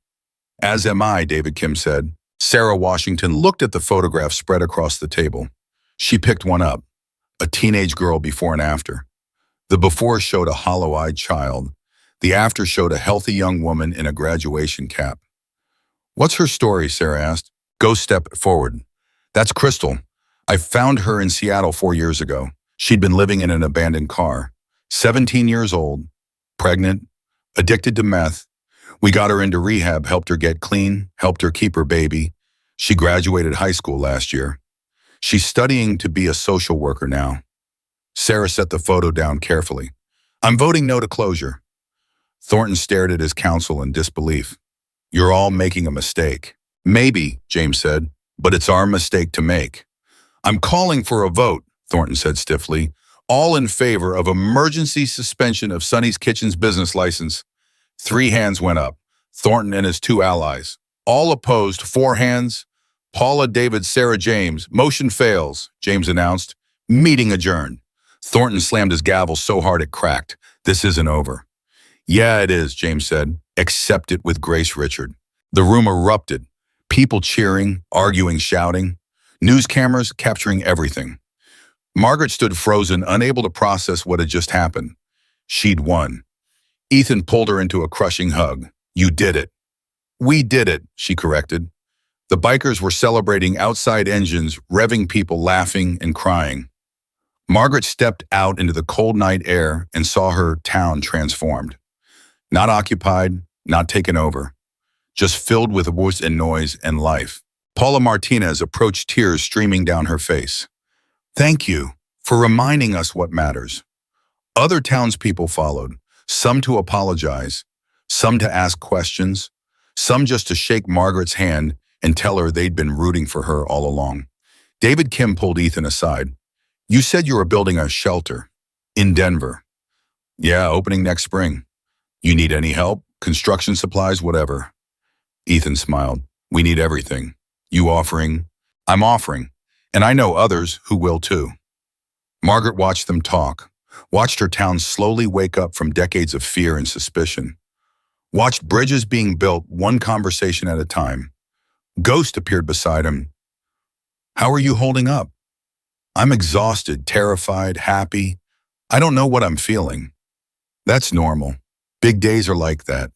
As am I, David Kim said. Sarah Washington looked at the photograph spread across the table. She picked one up, a teenage girl before and after. The before showed a hollow-eyed child. The after showed a healthy young woman in a graduation cap. What's her story? Sarah asked. Ghost stepped forward. That's Crystal. I found her in Seattle 4 years ago. She'd been living in an abandoned car. 17 years old, pregnant, addicted to meth. We got her into rehab, helped her get clean, helped her keep her baby. She graduated high school last year. She's studying to be a social worker now. Sarah set the photo down carefully. I'm voting no to closure. Thornton stared at his counsel in disbelief. You're all making a mistake. Maybe, James said, but it's our mistake to make. I'm calling for a vote, Thornton said stiffly, all in favor of emergency suspension of Sonny's Kitchen's business license. 3 hands went up, Thornton and his 2 allies. All opposed, 4 hands. Paula, David, Sarah, James. Motion fails, James announced. Meeting adjourned. Thornton slammed his gavel so hard it cracked. This isn't over. Yeah, it is, James said. Accept it with Grace Richard. The room erupted. People cheering, arguing, shouting. News cameras capturing everything. Margaret stood frozen, unable to process what had just happened. She'd won. Ethan pulled her into a crushing hug. You did it. We did it, she corrected. The bikers were celebrating outside engines, revving people laughing and crying. Margaret stepped out into the cold night air and saw her town transformed. Not occupied, not taken over. Just filled with voice and noise and life. Paula Martinez approached, tears streaming down her face. Thank you for reminding us what matters. Other townspeople followed, some to apologize, some to ask questions, some just to shake Margaret's hand and tell her they'd been rooting for her all along. David Kim pulled Ethan aside. You said you were building a shelter in Denver. Yeah, opening next spring. You need any help? Construction supplies, whatever. Ethan smiled. We need everything. You offering? I'm offering. And I know others who will too. Margaret watched them talk, watched her town slowly wake up from decades of fear and suspicion, watched bridges being built one conversation at a time. Ghost appeared beside him. How are you holding up? I'm exhausted, terrified, happy. I don't know what I'm feeling. That's normal. Big days are like that.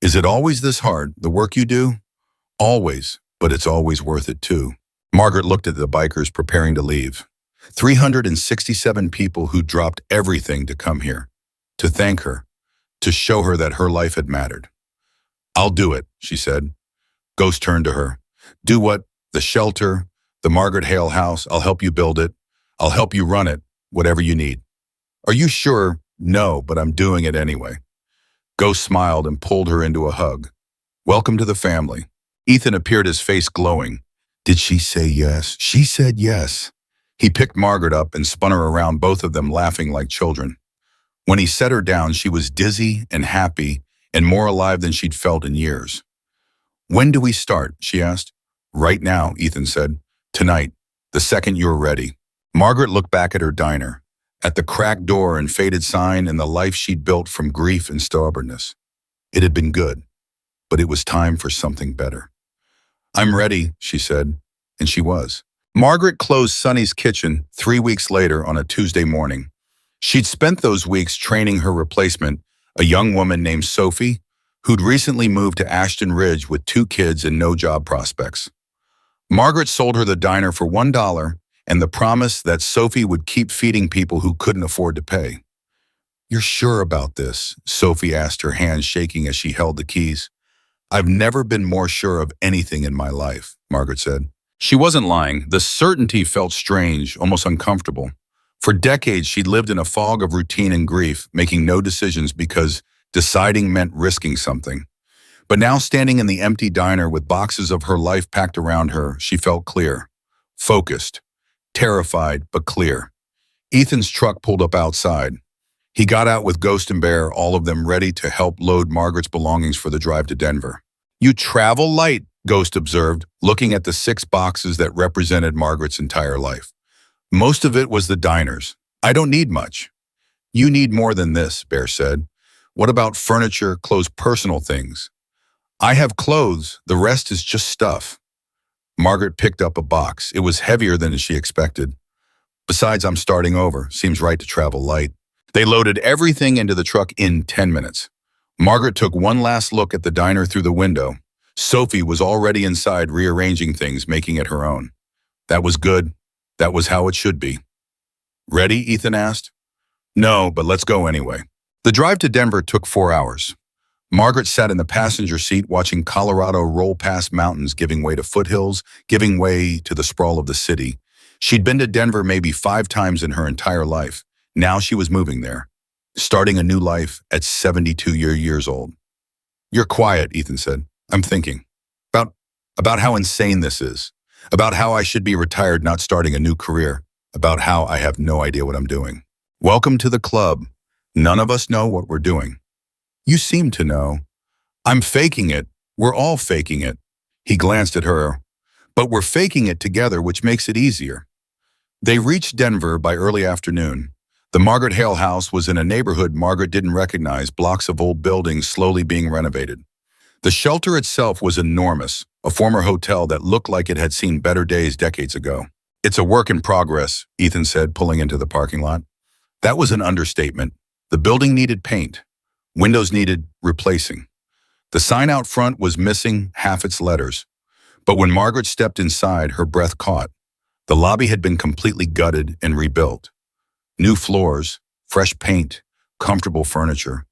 Is it always this hard, the work you do? Always, but it's always worth it too. Margaret looked at the bikers preparing to leave. 367 people who dropped everything to come here, to thank her, to show her that her life had mattered. I'll do it, she said. Ghost turned to her. Do what? The shelter, the Margaret Hale house. I'll help you build it. I'll help you run it, whatever you need. Are you sure? No, but I'm doing it anyway. Ghost smiled and pulled her into a hug. Welcome to the family. Ethan appeared, his face glowing. Did she say yes? She said yes. He picked Margaret up and spun her around, both of them laughing like children. When he set her down, she was dizzy and happy and more alive than she'd felt in years. When do we start? She asked. Right now, Ethan said. Tonight, the second you're ready. Margaret looked back at her diner, at the cracked door and faded sign and the life she'd built from grief and stubbornness. It had been good, but it was time for something better. I'm ready, she said, and she was. Margaret closed Sonny's Kitchen 3 weeks later on a Tuesday morning. She'd spent those weeks training her replacement, a young woman named Sophie, who'd recently moved to Ashton Ridge with 2 kids and no job prospects. Margaret sold her the diner for $1 and the promise that Sophie would keep feeding people who couldn't afford to pay. You're sure about this? Sophie asked, her hands shaking as she held the keys. I've never been more sure of anything in my life, Margaret said. She wasn't lying. The certainty felt strange, almost uncomfortable. For decades, she'd lived in a fog of routine and grief, making no decisions because deciding meant risking something. But now, standing in the empty diner with boxes of her life packed around her, she felt clear, focused, terrified, but clear. Ethan's truck pulled up outside. He got out with Ghost and Bear, all of them ready to help load Margaret's belongings for the drive to Denver. You travel light, Ghost observed, looking at the 6 boxes that represented Margaret's entire life. Most of it was the diner's. I don't need much. You need more than this, Bear said. What about furniture, clothes, personal things? I have clothes, the rest is just stuff. Margaret picked up a box. It was heavier than she expected. Besides, I'm starting over. Seems right to travel light. They loaded everything into the truck in 10 minutes. Margaret took one last look at the diner through the window. Sophie was already inside rearranging things, making it her own. That was good. That was how it should be. Ready? Ethan asked. No, but let's go anyway. The drive to Denver took 4 hours. Margaret sat in the passenger seat watching Colorado roll past mountains giving way to foothills, giving way to the sprawl of the city. She'd been to Denver maybe 5 times in her entire life. Now she was moving there, starting a new life at 72 years old. You're quiet, Ethan said. I'm thinking. About how insane this is. About how I should be retired, not starting a new career. About how I have no idea what I'm doing. Welcome to the club. None of us know what we're doing. You seem to know. I'm faking it. We're all faking it. He glanced at her. But we're faking it together, which makes it easier. They reached Denver by early afternoon. The Margaret Hale house was in a neighborhood Margaret didn't recognize, blocks of old buildings slowly being renovated. The shelter itself was enormous, a former hotel that looked like it had seen better days decades ago. It's a work in progress, Ethan said, pulling into the parking lot. That was an understatement. The building needed paint. Windows needed replacing. The sign out front was missing half its letters. But when Margaret stepped inside, her breath caught. The lobby had been completely gutted and rebuilt. New floors, fresh paint, comfortable furniture.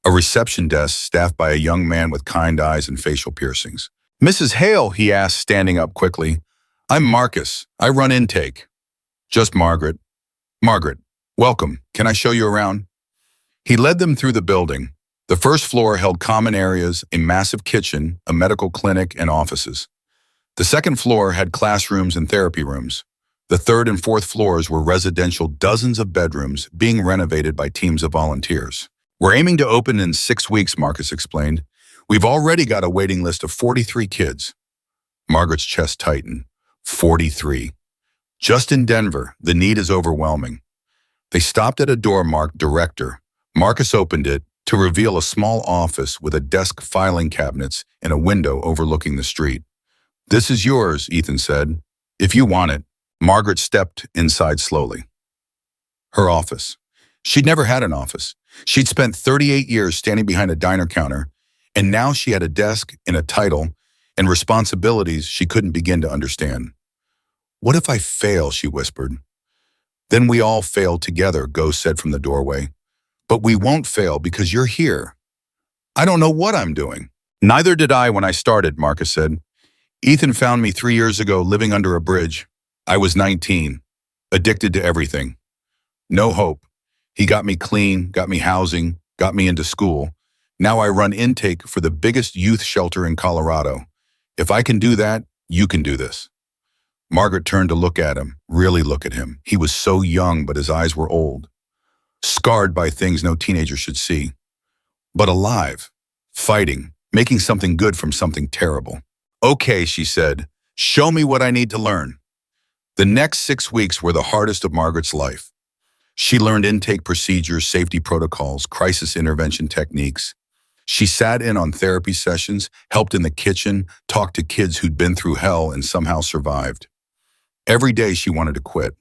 A reception desk staffed by a young man with kind eyes and facial piercings. Mrs. Hale, he asked, standing up quickly. I'm Marcus. I run intake. Just Margaret. Margaret, welcome. Can I show you around? He led them through the building. The first floor held common areas, a massive kitchen, a medical clinic, and offices. The second floor had classrooms and therapy rooms. The third and fourth floors were residential, dozens of bedrooms being renovated by teams of volunteers. We're aiming to open in 6 weeks, Marcus explained. We've already got a waiting list of 43 kids. Margaret's chest tightened. 43. Just in Denver, the need is overwhelming. They stopped at a door marked Director. Marcus opened it to reveal a small office with a desk, filing cabinets, and a window overlooking the street. This is yours, Ethan said. If you want it. Margaret stepped inside slowly. Her office. She'd never had an office. She'd spent 38 years standing behind a diner counter, and now she had a desk and a title and responsibilities she couldn't begin to understand. What if I fail, she whispered. Then we all fail together, Ghost said from the doorway. But we won't fail because you're here. I don't know what I'm doing. Neither did I when I started, Marcus said. Ethan found me 3 years ago living under a bridge. I was 19, addicted to everything. No hope. He got me clean, got me housing, got me into school. Now I run intake for the biggest youth shelter in Colorado. If I can do that, you can do this. Margaret turned to look at him, really look at him. He was so young, but his eyes were old. Scarred by things no teenager should see. But alive, fighting, making something good from something terrible. Okay, she said, show me what I need to learn. The next 6 weeks were the hardest of Margaret's life. She learned intake procedures, safety protocols, crisis intervention techniques. She sat in on therapy sessions, helped in the kitchen, talked to kids who'd been through hell and somehow survived. Every day she wanted to quit.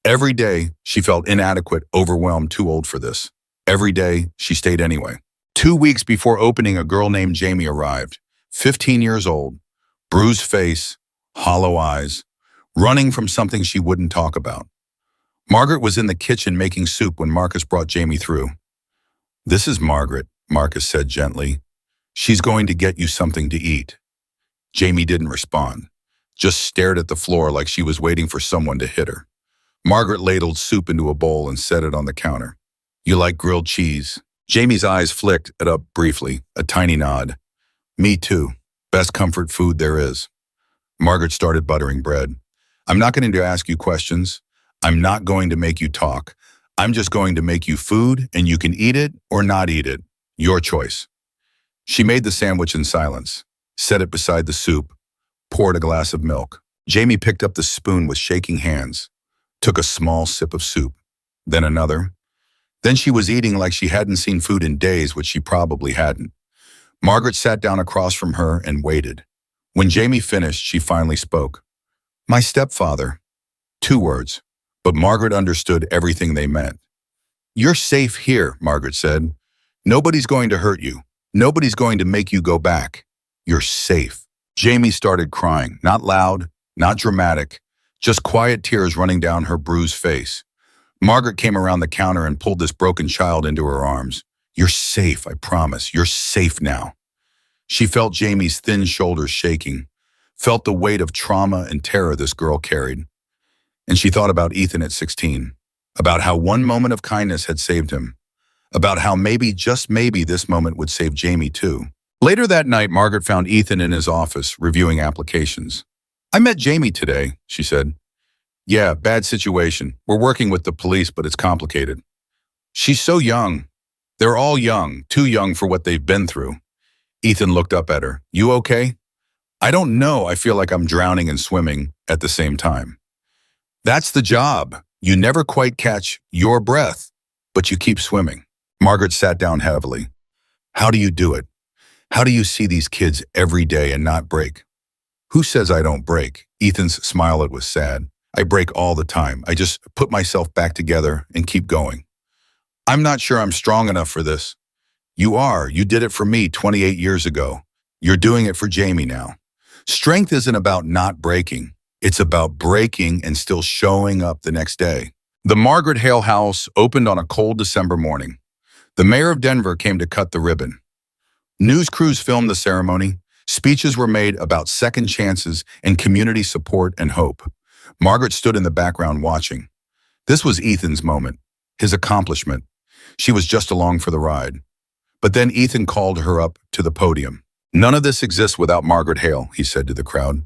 Every day she felt inadequate, overwhelmed, too old for this. Every day she stayed anyway. 2 weeks before opening, a girl named Jamie arrived, 15 years old, bruised face, hollow eyes, running from something she wouldn't talk about. Margaret was in the kitchen making soup when Marcus brought Jamie through. This is Margaret, Marcus said gently. She's going to get you something to eat. Jamie didn't respond, just stared at the floor like she was waiting for someone to hit her. Margaret ladled soup into a bowl and set it on the counter. You like grilled cheese? Jamie's eyes flicked it up briefly, a tiny nod. Me too. Best comfort food there is. Margaret started buttering bread. I'm not going to ask you questions. I'm not going to make you talk. I'm just going to make you food, and you can eat it or not eat it. Your choice. She made the sandwich in silence, set it beside the soup, poured a glass of milk. Jamie picked up the spoon with shaking hands, took a small sip of soup, then another. Then she was eating like she hadn't seen food in days, which she probably hadn't. Margaret sat down across from her and waited. When Jamie finished, she finally spoke. My stepfather. 2 words, but Margaret understood everything they meant. You're safe here, Margaret said. Nobody's going to hurt you. Nobody's going to make you go back. You're safe. Jamie started crying, not loud, not dramatic, just quiet tears running down her bruised face. Margaret came around the counter and pulled this broken child into her arms. You're safe, I promise. You're safe now. She felt Jamie's thin shoulders shaking, felt the weight of trauma and terror this girl carried. And she thought about Ethan at 16, about how one moment of kindness had saved him, about how maybe, just maybe, this moment would save Jamie too. Later that night, Margaret found Ethan in his office, reviewing applications. I met Jamie today, she said. Yeah, bad situation. We're working with the police, but it's complicated. She's so young. They're all young, too young for what they've been through. Ethan looked up at her. You okay? I don't know. I feel like I'm drowning and swimming at the same time. That's the job. You never quite catch your breath, but you keep swimming. Margaret sat down heavily. How do you do it? How do you see these kids every day and not break? Who says I don't break? Ethan's smile was sad. I break all the time. I just put myself back together and keep going. I'm not sure I'm strong enough for this. You are. You did it for me 28 years ago. You're doing it for Jamie now. Strength isn't about not breaking. It's about breaking and still showing up the next day. The Margaret Hale house opened on a cold December morning. The mayor of Denver came to cut the ribbon. News crews filmed the ceremony. Speeches were made about second chances and community support and hope. Margaret stood in the background watching. This was Ethan's moment, his accomplishment. She was just along for the ride. But then Ethan called her up to the podium. None of this exists without Margaret Hale, he said to the crowd.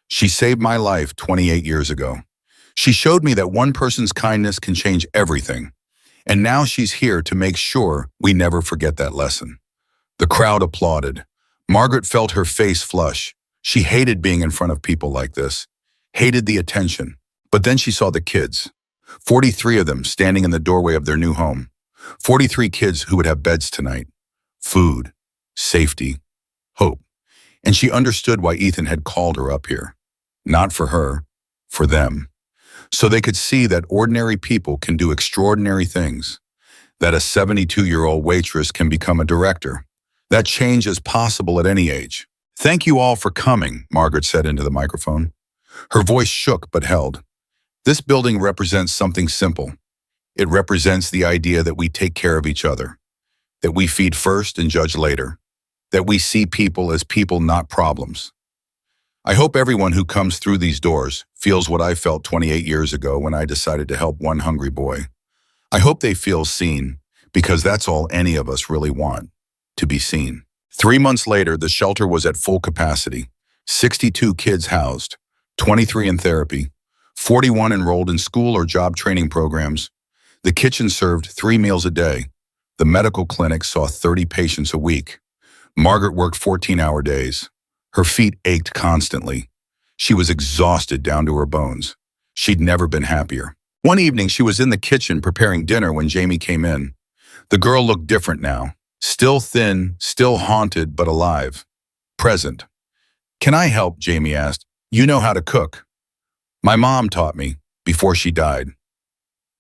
She saved my life 28 years ago. She showed me that one person's kindness can change everything. And now she's here to make sure we never forget that lesson. The crowd applauded. Margaret felt her face flush. She hated being in front of people like this, hated the attention. But then she saw the kids, 43 of them standing in the doorway of their new home, 43 kids who would have beds tonight, food, safety, hope. And she understood why Ethan had called her up here. Not for her, for them. So they could see that ordinary people can do extraordinary things, that a 72-year-old waitress can become a director. That change is possible at any age. Thank you all for coming, Margaret said into the microphone. Her voice shook but held. This building represents something simple. It represents the idea that we take care of each other, that we feed first and judge later, that we see people as people, not problems. I hope everyone who comes through these doors feels what I felt 28 years ago when I decided to help one hungry boy. I hope they feel seen, because that's all any of us really want, to be seen. 3 months later, the shelter was at full capacity. 62 kids housed, 23 in therapy, 41 enrolled in school or job training programs. The kitchen served 3 meals a day. The medical clinic saw 30 patients a week. Margaret worked 14-hour days. Her feet ached constantly. She was exhausted down to her bones. She'd never been happier. One evening, she was in the kitchen preparing dinner when Jamie came in. The girl looked different now. Still thin, still haunted, but alive. Present. Can I help? Jamie asked. You know how to cook. My mom taught me, before she died.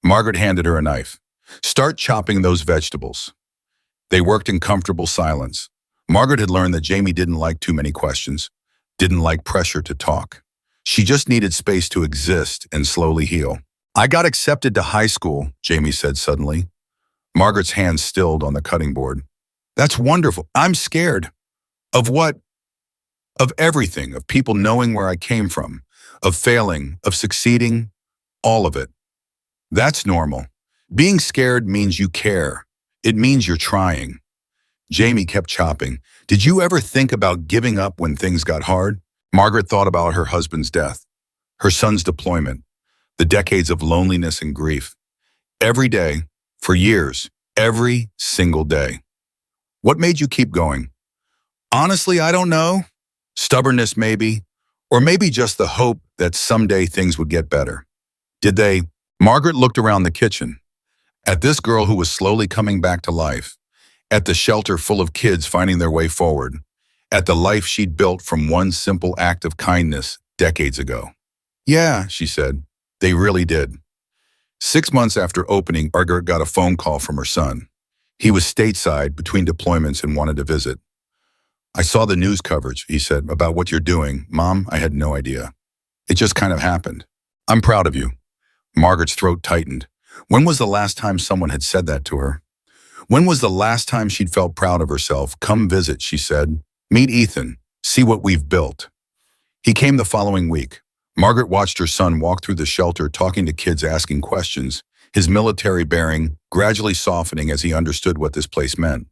Margaret handed her a knife. Start chopping those vegetables. They worked in comfortable silence. Margaret had learned that Jamie didn't like too many questions, didn't like pressure to talk. She just needed space to exist and slowly heal. I got accepted to high school, Jamie said suddenly. Margaret's hands stilled on the cutting board. That's wonderful. I'm scared. Of what? Of everything, of people knowing where I came from, of failing, of succeeding, all of it. That's normal. Being scared means you care. It means you're trying. Jamie kept chopping. Did you ever think about giving up when things got hard? Margaret thought about her husband's death, her son's deployment, the decades of loneliness and grief. Every day, for years, every single day. What made you keep going? Honestly, I don't know. Stubbornness maybe, or maybe just the hope that someday things would get better. Did they? Margaret looked around the kitchen. At this girl who was slowly coming back to life, at the shelter full of kids finding their way forward, at the life she'd built from one simple act of kindness decades ago. Yeah, she said, they really did. 6 months after opening, Margaret got a phone call from her son. He was stateside between deployments and wanted to visit. I saw the news coverage, he said, about what you're doing. Mom, I had no idea. It just kind of happened. I'm proud of you. Margaret's throat tightened. When was the last time someone had said that to her? When was the last time she'd felt proud of herself? Come visit, she said. Meet Ethan. See what we've built. He came the following week. Margaret watched her son walk through the shelter, talking to kids, asking questions, his military bearing gradually softening as he understood what this place meant.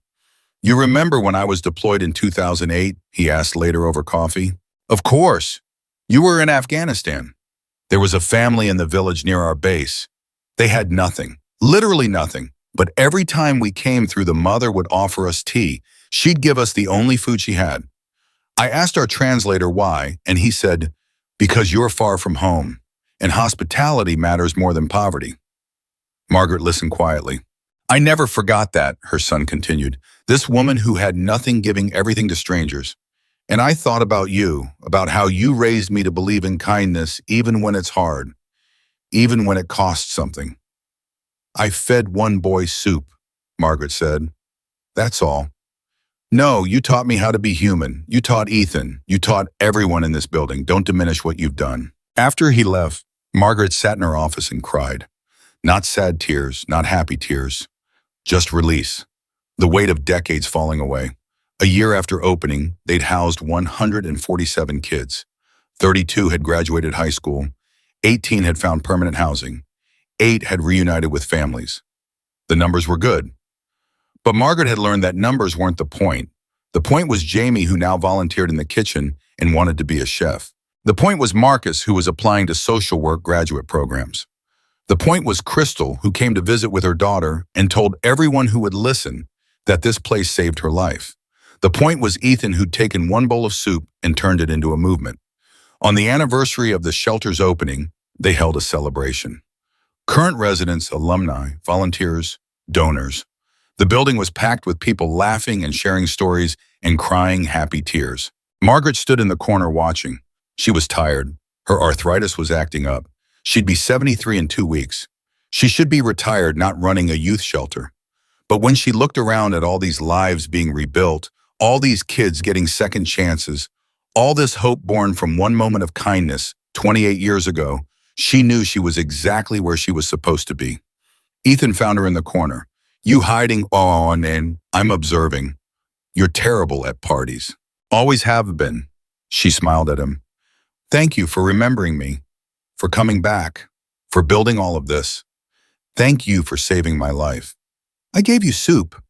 You remember when I was deployed in 2008? He asked later over coffee. Of course. You were in Afghanistan. There was a family in the village near our base. They had nothing, literally nothing. But every time we came through, the mother would offer us tea. She'd give us the only food she had. I asked our translator why, and he said, because you're far from home, and hospitality matters more than poverty. Margaret listened quietly. I never forgot that, her son continued. This woman who had nothing giving everything to strangers. And I thought about you, about how you raised me to believe in kindness even when it's hard, even when it costs something. I fed one boy soup, Margaret said. That's all. No, you taught me how to be human. You taught Ethan. You taught everyone in this building. Don't diminish what you've done. After he left, Margaret sat in her office and cried. Not sad tears, not happy tears, just release. The weight of decades falling away. A year after opening, they'd housed 147 kids. 32 had graduated high school. 18 had found permanent housing. 8 had reunited with families. The numbers were good. But Margaret had learned that numbers weren't the point. The point was Jamie, who now volunteered in the kitchen and wanted to be a chef. The point was Marcus, who was applying to social work graduate programs. The point was Crystal, who came to visit with her daughter and told everyone who would listen that this place saved her life. The point was Ethan, who'd taken one bowl of soup and turned it into a movement. On the anniversary of the shelter's opening, they held a celebration. Current residents, alumni, volunteers, donors. The building was packed with people laughing and sharing stories and crying happy tears. Margaret stood in the corner watching. She was tired. Her arthritis was acting up. She'd be 73 in 2 weeks. She should be retired, not running a youth shelter. But when she looked around at all these lives being rebuilt, all these kids getting second chances, all this hope born from one moment of kindness 28 years ago, she knew she was exactly where she was supposed to be. Ethan found her in the corner. You hiding on, and I'm observing. You're terrible at parties. Always have been. She smiled at him. Thank you for remembering me, for coming back, for building all of this. Thank you for saving my life. I gave you soup.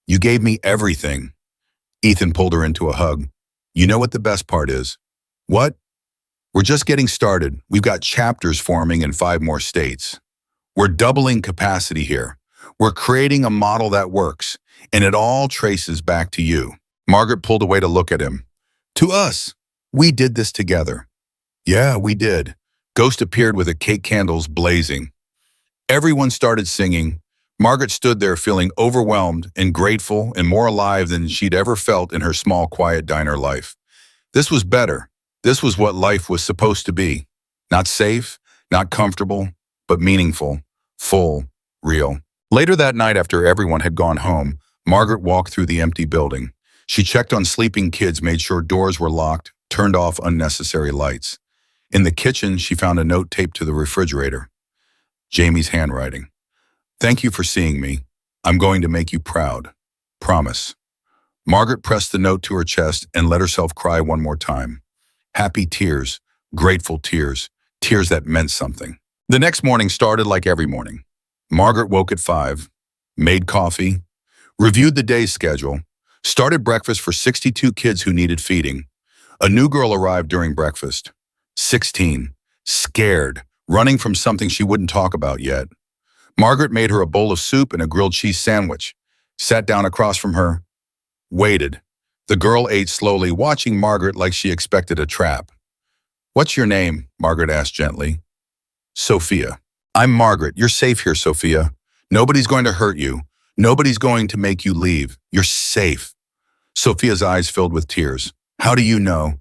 You gave me everything. Ethan pulled her into a hug. You know what the best part is? What? We're just getting started. We've got chapters forming in 5 more states. We're doubling capacity here. We're creating a model that works, and it all traces back to you. Margaret pulled away to look at him. To us. We did this together. Yeah, we did. Ghost appeared with the cake candles blazing. Everyone started singing. Margaret stood there feeling overwhelmed and grateful and more alive than she'd ever felt in her small, quiet diner life. This was better. This was what life was supposed to be. Not safe, not comfortable, but meaningful, full, real. Later that night, after everyone had gone home, Margaret walked through the empty building. She checked on sleeping kids, made sure doors were locked, turned off unnecessary lights. In the kitchen, she found a note taped to the refrigerator. Jamie's handwriting. Thank you for seeing me. I'm going to make you proud. Promise. Margaret pressed the note to her chest and let herself cry one more time. Happy tears, grateful tears, tears that meant something. The next morning started like every morning. Margaret woke at 5, made coffee, reviewed the day's schedule, started breakfast for 62 kids who needed feeding. A new girl arrived during breakfast. 16, scared, running from something she wouldn't talk about yet. Margaret made her a bowl of soup and a grilled cheese sandwich, sat down across from her, waited. The girl ate slowly, watching Margaret like she expected a trap. What's your name? Margaret asked gently. Sophia. I'm Margaret. You're safe here, Sophia. Nobody's going to hurt you. Nobody's going to make you leave. You're safe. Sophia's eyes filled with tears. How do you know?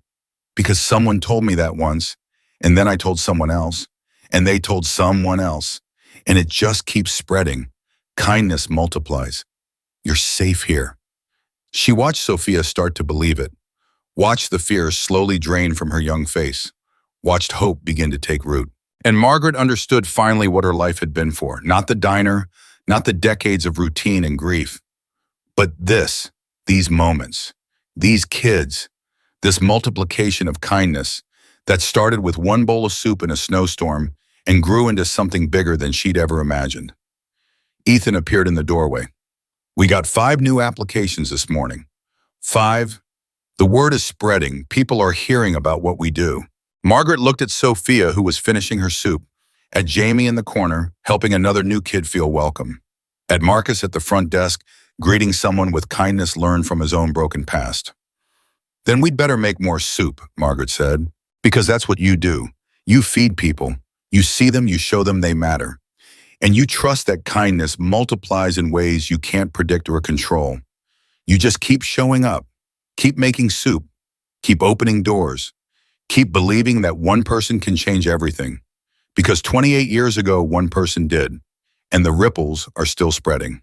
Because someone told me that once, and then I told someone else, and they told someone else, and it just keeps spreading. Kindness multiplies. You're safe here. She watched Sophia start to believe it, watched the fear slowly drain from her young face, watched hope begin to take root. And Margaret understood finally what her life had been for. Not the diner, not the decades of routine and grief, but these moments, these kids, this multiplication of kindness that started with one bowl of soup in a snowstorm and grew into something bigger than she'd ever imagined. Ethan appeared in the doorway. We got 5 new applications this morning. 5. The word is spreading. People are hearing about what we do. Margaret looked at Sophia, who was finishing her soup, at Jamie in the corner, helping another new kid feel welcome, at Marcus at the front desk, greeting someone with kindness learned from his own broken past. Then we'd better make more soup, Margaret said, because that's what you do. You feed people. You see them, you show them they matter. And you trust that kindness multiplies in ways you can't predict or control. You just keep showing up, keep making soup, keep opening doors, keep believing that one person can change everything. Because 28 years ago, one person did, and the ripples are still spreading.